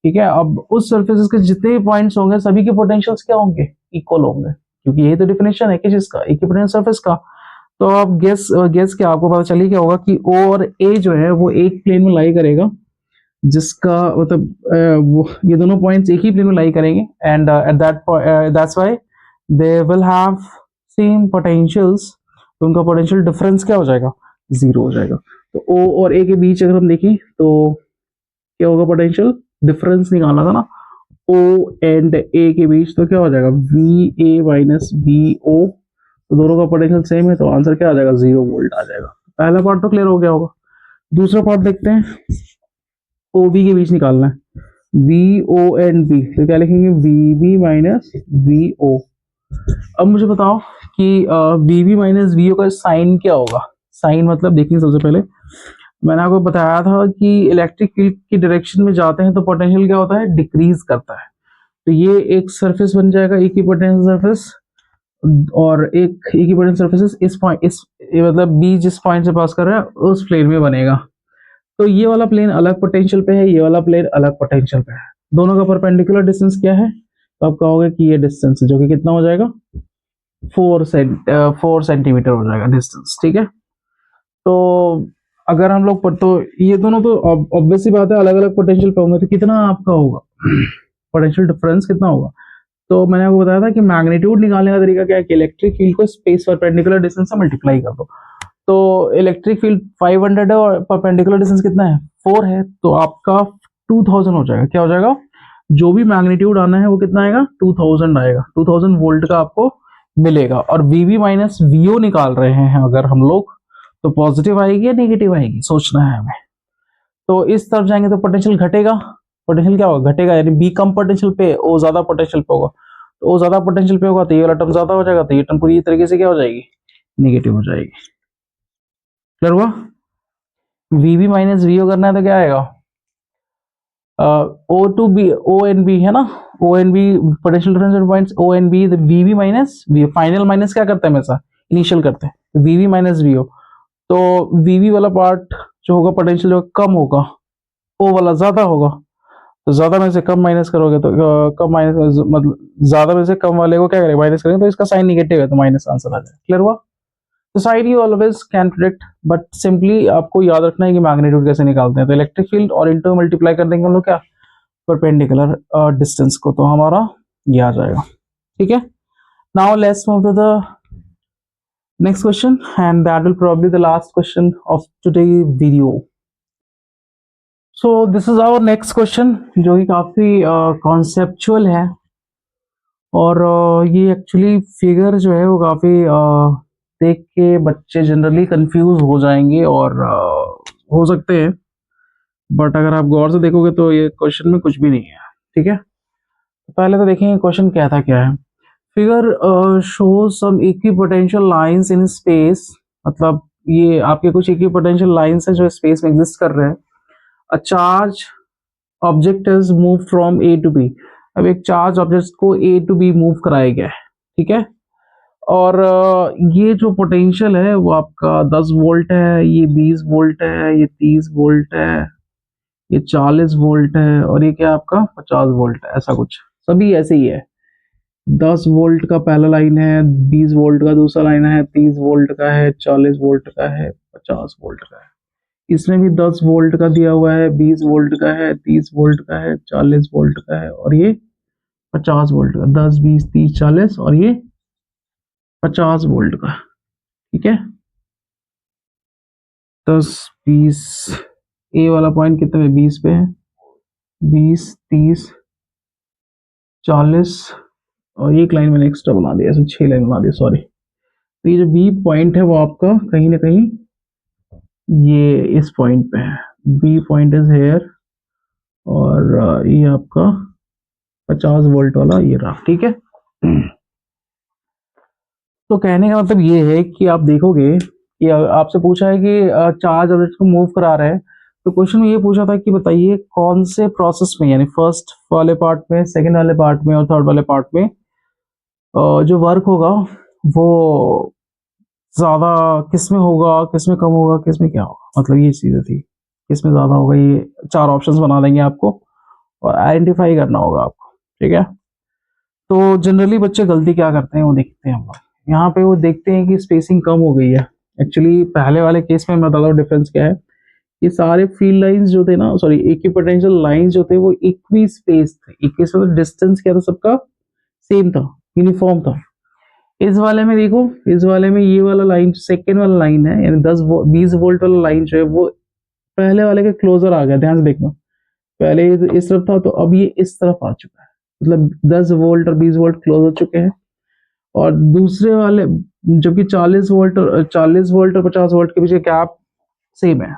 ठीक है, अब उस सरफेसेस के जितने भी पॉइंट्स होंगे सभी के पोटेंशियल्स क्या होंगे, इक्वल होंगे, क्योंकि यही तो डिफिनेशन है कि जिसका इक्विपोटेंशियल सरफेस का। तो अब गेस क्या आपको पता चली क्या होगा कि O और A जो है वो एक प्लेन में लाई करेगा, जिसका मतलब वो ये दोनों पॉइंट्स एक ही प्लेन में लाई करेंगे, and at that's why they will have same potentials. तो उनका पोटेंशियल डिफरेंस क्या हो जाएगा, 0 हो जाएगा। तो O और A के बीच अगर हम देखें तो क्या होगा, पोटेंशियल डिफरेंस निकालना था ना O एंड A के बीच, तो क्या हो जाएगा VA माइनस VO। तो दोनों का पोटेंशियल सेम है, तो आंसर क्या आ जाएगा 0 वोल्ट आ जाएगा। पहला पार्ट तो क्लियर हो गया होगा। दूसरा पार्ट देखते हैं, OB के बीच निकालना है, VO एंड B, तो क्या लिखेंगे VB माइनस VO। अब मुझे बताओ कि VB माइनस VO का साइन क्या होगा। साइन मतलब देखिए, सबसे पहले मैंने आपको बताया था कि इलेक्ट्रिक फील्ड की डायरेक्शन में जाते हैं तो पोटेंशियल क्या होता है, डिक्रीज करता है। तो ये एक सरफेस बन जाएगा इक्विपोटेंशियल सरफेस, और एक इक्विपोटेंशियल सरफेस इस पॉइंट ये मतलब B जिस पॉइंट से पास कर रहा है उस प्लेन में बनेगा। तो ये वाला प्लेन अलग पोटेंशियल पे है, ये वाला प्लेन अलग पोटेंशियल पे है। दोनों का परपेंडिकुलर डिस्टेंस क्या है, तो आप कहोगे कि ये डिस्टेंस जो कि कितना हो जाएगा 4 सेंटीमीटर हो जाएगा डिस्टेंस। ठीक है, तो अगर हम लोग तो ये दोनों तो ऑब्वियसली बात है अलग अलग पोटेंशियल पे होंगे, तो कितना आपका होगा पोटेंशियल डिफरेंस कितना होगा। तो मैंने आपको बताया था कि मैग्नीट्यूड निकालने का तरीका क्या है कि इलेक्ट्रिक फील्ड को स्पेस परपेंडिकुलर डिस्टेंस से मल्टीप्लाई कर दो। तो इलेक्ट्रिक फील्ड 500 है और परपेंडिकुलर डिस्टेंस कितना है 4 है, तो आपका 2000 हो जाएगा। क्या हो जाएगा, जो भी मैग्नीट्यूड आना है वो कितना आएगा 2000 आएगा, 2000 वोल्ट का आपको मिलेगा। और वीवी माइनस वीओ निकाल रहे हैं अगर हम लोग, तो पॉजिटिव आएगी या नेगेटिव आएगी सोचना है हमें। तो इस तरफ जाएंगे तो पोटेंशियल घटेगा, पोटेंशियल क्या होगा घटेगा, यानी बी कम पोटेंशियल पे ओ ज्यादा पोटेंशियल पे होगा, तो ओ ज्यादा पोटेंशियल पे होगा तो ये वाला टर्म ज्यादा हो जाएगा, तो ये टर्म पूरी तरीके से क्या हो जाएगी नेगेटिव हो जाएगी। क्लियर हुआ। वीबी माइनस वीओ करना है तो क्या आएगा O to B O and B है ना, O and B potential difference points O and B, V V minus V final minus क्या करते हैं हमेशा इनिशियल करते हैं, वीवी माइनस वीओ। तो वीवी वाला पार्ट जो होगा पोटेंशियल जो कम होगा, ओ वाला ज्यादा होगा, तो ज्यादा में से कम माइनस करोगे तो कम माइनस मतलब ज्यादा में से कम वाले को क्या करेंगे माइनस करेंगे, तो इसका साइन निगेटिव है तो माइनस आंसर आ जाएगा। क्लियर हुआ। तो sign you always can predict, but simply आपको याद रखना है कि मैग्नीट्यूड कैसे निकालते हैं। तो इलेक्ट्रिक फील्ड और इंटू मल्टीप्लाई कर देंगे हम लोग क्या परपेंडिकुलर डिस्टेंस को, तो हमारा ये आ जाएगा। ठीक है, now let's move to the next question and that will probably the last question of today video. So this is our next question जो कि काफी कॉन्सेप्चुअल है, और ये एक्चुअली फिगर जो है वो काफी देख के बच्चे जनरली कंफ्यूज हो जाएंगे और हो सकते हैं, बट अगर आप गौर से देखोगे तो ये क्वेश्चन में कुछ भी नहीं है। ठीक है, पहले तो देखेंगे क्वेश्चन कहता क्या है। Figure show some equipotential lines in space, मतलब ये आपके कुछ इक्विपोटेंशियल लाइंस है जो स्पेस में एग्जिस्ट कर रहे हैं। A charge object is move from A to B, अब एक चार्ज ऑब्जेक्ट को ए टू बी मूव कराया गया है। ठीक है, और ये जो पोटेंशियल है वो आपका 10 वोल्ट है, ये 20 वोल्ट है, ये 30 वोल्ट है, ये 40 वोल्ट है, और ये क्या आपका 50 वोल्ट है, ऐसा कुछ सभी ऐसे ही है। 10 वोल्ट का पहला लाइन है, 20 वोल्ट का दूसरा लाइन है, 30 वोल्ट का है, 40 वोल्ट का है, 50 वोल्ट का है। इसमें भी 10 वोल्ट का दिया हुआ है, 20 वोल्ट का है, 30 वोल्ट का है, 40 वोल्ट का है, और ये 50 वोल्ट का, 10 20 30 40 और ये 50 वोल्ट का। ठीक है, 10 20 ए वाला पॉइंट कितने में 20 पे है, 20 30 40, और एक लाइन मैंने एक्स्ट्रा बना दिया, इसमें 6 लाइन बना दिया सॉरी। तो ये जो बी पॉइंट है वो आपका कहीं ना कहीं ये इस पॉइंट पे है, बी पॉइंट इज हेयर, और ये आपका 50 वोल्ट वाला ये रहा। ठीक है, तो कहने का मतलब ये है कि आप देखोगे कि आपसे पूछा है कि चार्ज ऑब्जेक्ट को मूव करा रहे हैं, तो क्वेश्चन में ये पूछा था कि बताइए कौन से प्रोसेस में, यानी फर्स्ट वाले पार्ट में, सेकंड वाले पार्ट में और थर्ड वाले पार्ट में जो वर्क होगा वो ज्यादा किस में होगा, किस में कम होगा, किस में क्या होगा, मतलब ये चीजें थी किस में ज्यादा होगा। ये 4 ऑप्शंस बना देंगे आपको और आइडेंटिफाई करना होगा आपको। ठीक है, तो जनरली बच्चे गलती क्या करते हैं वो देखते हैं हम लोग, यहाँ पे वो देखते हैं कि स्पेसिंग कम हो गई है। एक्चुअली पहले वाले केस में मैं बताता हूँ डिफरेंस क्या है। ये सारे फील्ड लाइंस जो थे ना, सॉरी इक्विपोटेंशियल लाइंस जो थे वो इक्वी स्पेस थे, इक्वी स्पेस डिस्टेंस क्या था सबका सेम था, यूनिफॉर्म था। इस वाले में देखो, इस वाले में ये वाला लाइन सेकेंड वाला लाइन है, यानी 10 20 वोल्ट वाला लाइन जो है वो पहले वाले के क्लोजर आ गया, ध्यान से देखना। पहले इस तरफ था तो अब ये इस तरफ आ चुका है, मतलब 10 वोल्ट और 20 वोल्ट क्लोज हो चुके हैं। और दूसरे वाले जबकि 40 वोल्ट और 50 वोल्ट के बीच गैप सेम है।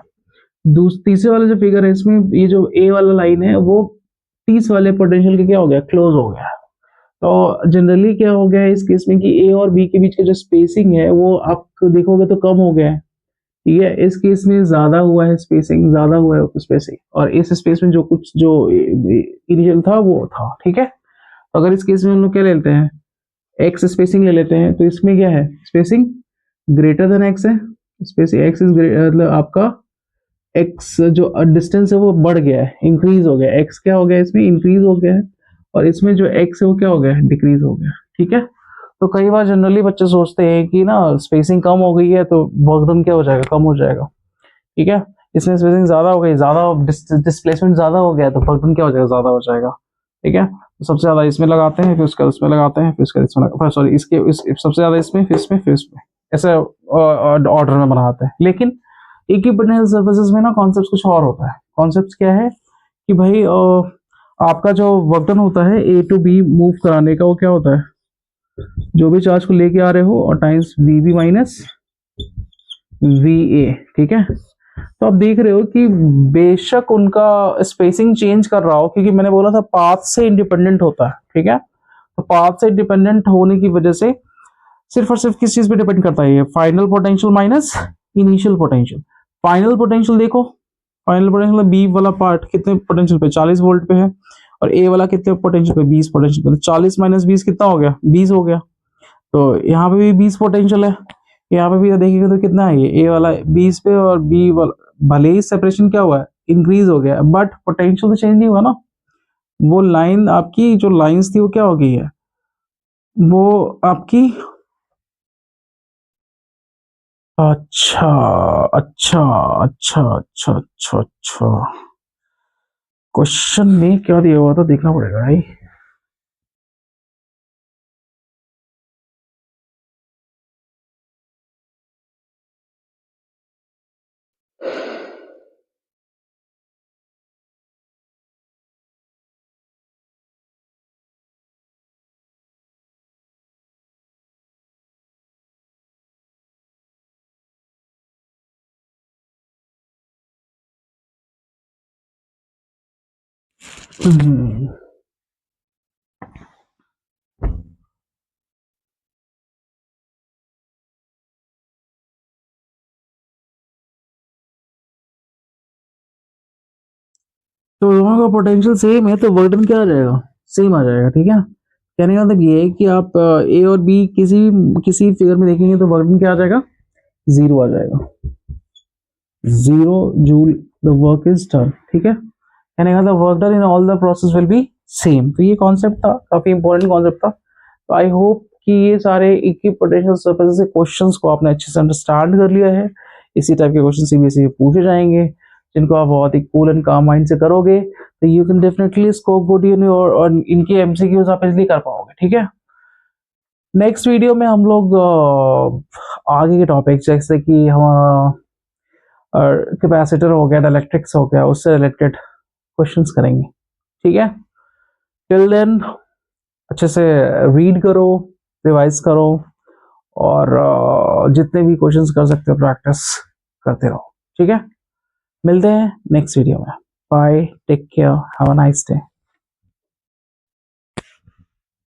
तीसरे वाले जो फिगर है इसमें ये जो ए वाला लाइन है वो 30 वाले पोटेंशियल के क्या हो गया क्लोज हो गया। तो जनरली क्या हो गया है इस केस में कि ए और बी के बीच का जो स्पेसिंग है वो आप देखोगे तो कम हो गया है। ठीक है, इस केस में ज्यादा हुआ है, स्पेसिंग ज्यादा हुआ है स्पेसिंग, और इस स्पेस में जो कुछ जो इनिशियल था वो था। ठीक है, तो अगर इस केस में हम लोग क्या लेते हैं एक्स स्पेसिंग ले लेते हैं, तो इसमें क्या है स्पेसिंग ग्रेटर देन एक्स है, स्पेसिंग एक्स इज मतलब आपका एक्स जो डिस्टेंस है वो बढ़ गया है, इंक्रीज हो गया, एक्स क्या हो गया इसमें इंक्रीज हो गया है, और इसमें जो एक्स है वो क्या हो गया डिक्रीज हो गया। ठीक है, तो कई बार जनरली बच्चे सोचते हैं कि ना स्पेसिंग कम हो गई है तो वर्क डन क्या हो जाएगा कम हो जाएगा। ठीक है, इसमें स्पेसिंग ज्यादा हो गई, ज्यादा डिस्प्लेसमेंट ज्यादा हो गया तो वर्क डन क्या हो जाएगा, ज्यादा हो जाएगा। ठीक है, तो सबसे ज्यादा इसमें लगाते हैं, फिर उसका उसमें लगाते हैं, फिर उसका इसमें, सॉरी इसके सबसे ज्यादा इसमें, फिर इसमें, फिर इसमें, ऐसे ऑर्डर में बनाते हैं। लेकिन इक्विपोटेंशियल सर्फेसेस में ना कॉन्सेप्ट कुछ और होता है। कॉन्सेप्ट क्या है कि भाई आपका जो वर्क डन होता है ए टू बी मूव कराने का, वो क्या होता है, जो भी चार्ज को लेके आ रहे हो और times V B minus V A. ठीक है, तो आप देख रहे हो कि बेशक उनका स्पेसिंग चेंज कर रहा हो, क्योंकि मैंने बोला था पाथ से इंडिपेंडेंट होता है। ठीक है, तो पाथ से इंडिपेंडेंट होने की वजह से सिर्फ और सिर्फ किस चीज पे डिपेंड करता है, ये final potential minus initial potential. Final potential देखो, फाइनल पोटेंशियल बी वाला पार्ट कितने पोटेंशियल पे, 40 वोल्ट पे है, और ए वाला कितने पोटेंशियल पे, 20 पोटेंशियल पे। तो 40 माइनस 20 कितना हो गया, 20 हो गया। तो यहाँ पे भी 20 पोटेंशियल है, यहाँ पे भी देखेंगे तो कितना है, ये ए वाला 20 पे और बी वाला, भले ही सेपरेशन क्या हुआ है, इंक्रीज हो गया, बट पोटेंशियल तो चेंज नहीं हुआ ना। वो लाइन आपकी जो लाइंस थी वो क्या हो गई है, वो आपकी, अच्छा अच्छा अच्छा अच्छा अच्छा अच्छा, क्वेश्चन में क्या दिया हुआ था देखना पड़ेगा भाई। हम्म, तो दोनों का पोटेंशियल सेम है तो वर्डन क्या आ जाएगा, सेम आ जाएगा। ठीक है, कहने का मतलब ये है कि आप ए और बी किसी फिगर में देखेंगे तो वर्डन क्या आ जाएगा, जीरो आ जाएगा, 0 joule the work is done. ठीक है, कहने का मतलब work done in all the process will be same. तो ये कॉन्सेप्ट था, काफी इंपॉर्टेंट कॉन्सेप्ट था। तो आई होप कि ये सारे इक्विपोटेंशियल सरफेसेस के क्वेश्चंस को आपने अच्छे से अंडरस्टैंड कर लिया है। इसी टाइप के क्वेश्चन सीबीएसई में पूछे जाएंगे, जिनको आप बहुत ही कूल एंड काम माइंड से करोगे तो you can definitely score good in और इनके एमसीक्यूज आप इजीली कर पाओगे। ठीक है, नेक्स्ट वीडियो में हम लोग आगे के टॉपिक जैसे कि हम कैपेसिटर हो गया, इलेक्ट्रिक्स हो गया, उससे रिलेटेड क्वेश्चंस करेंगे। ठीक है, टिल देन अच्छे से रीड करो, रिवाइज करो, और जितने भी क्वेश्चंस कर सकते हो प्रैक्टिस करते रहो। ठीक है, मिलते हैं नेक्स्ट वीडियो में। Bye, take care, have a nice day.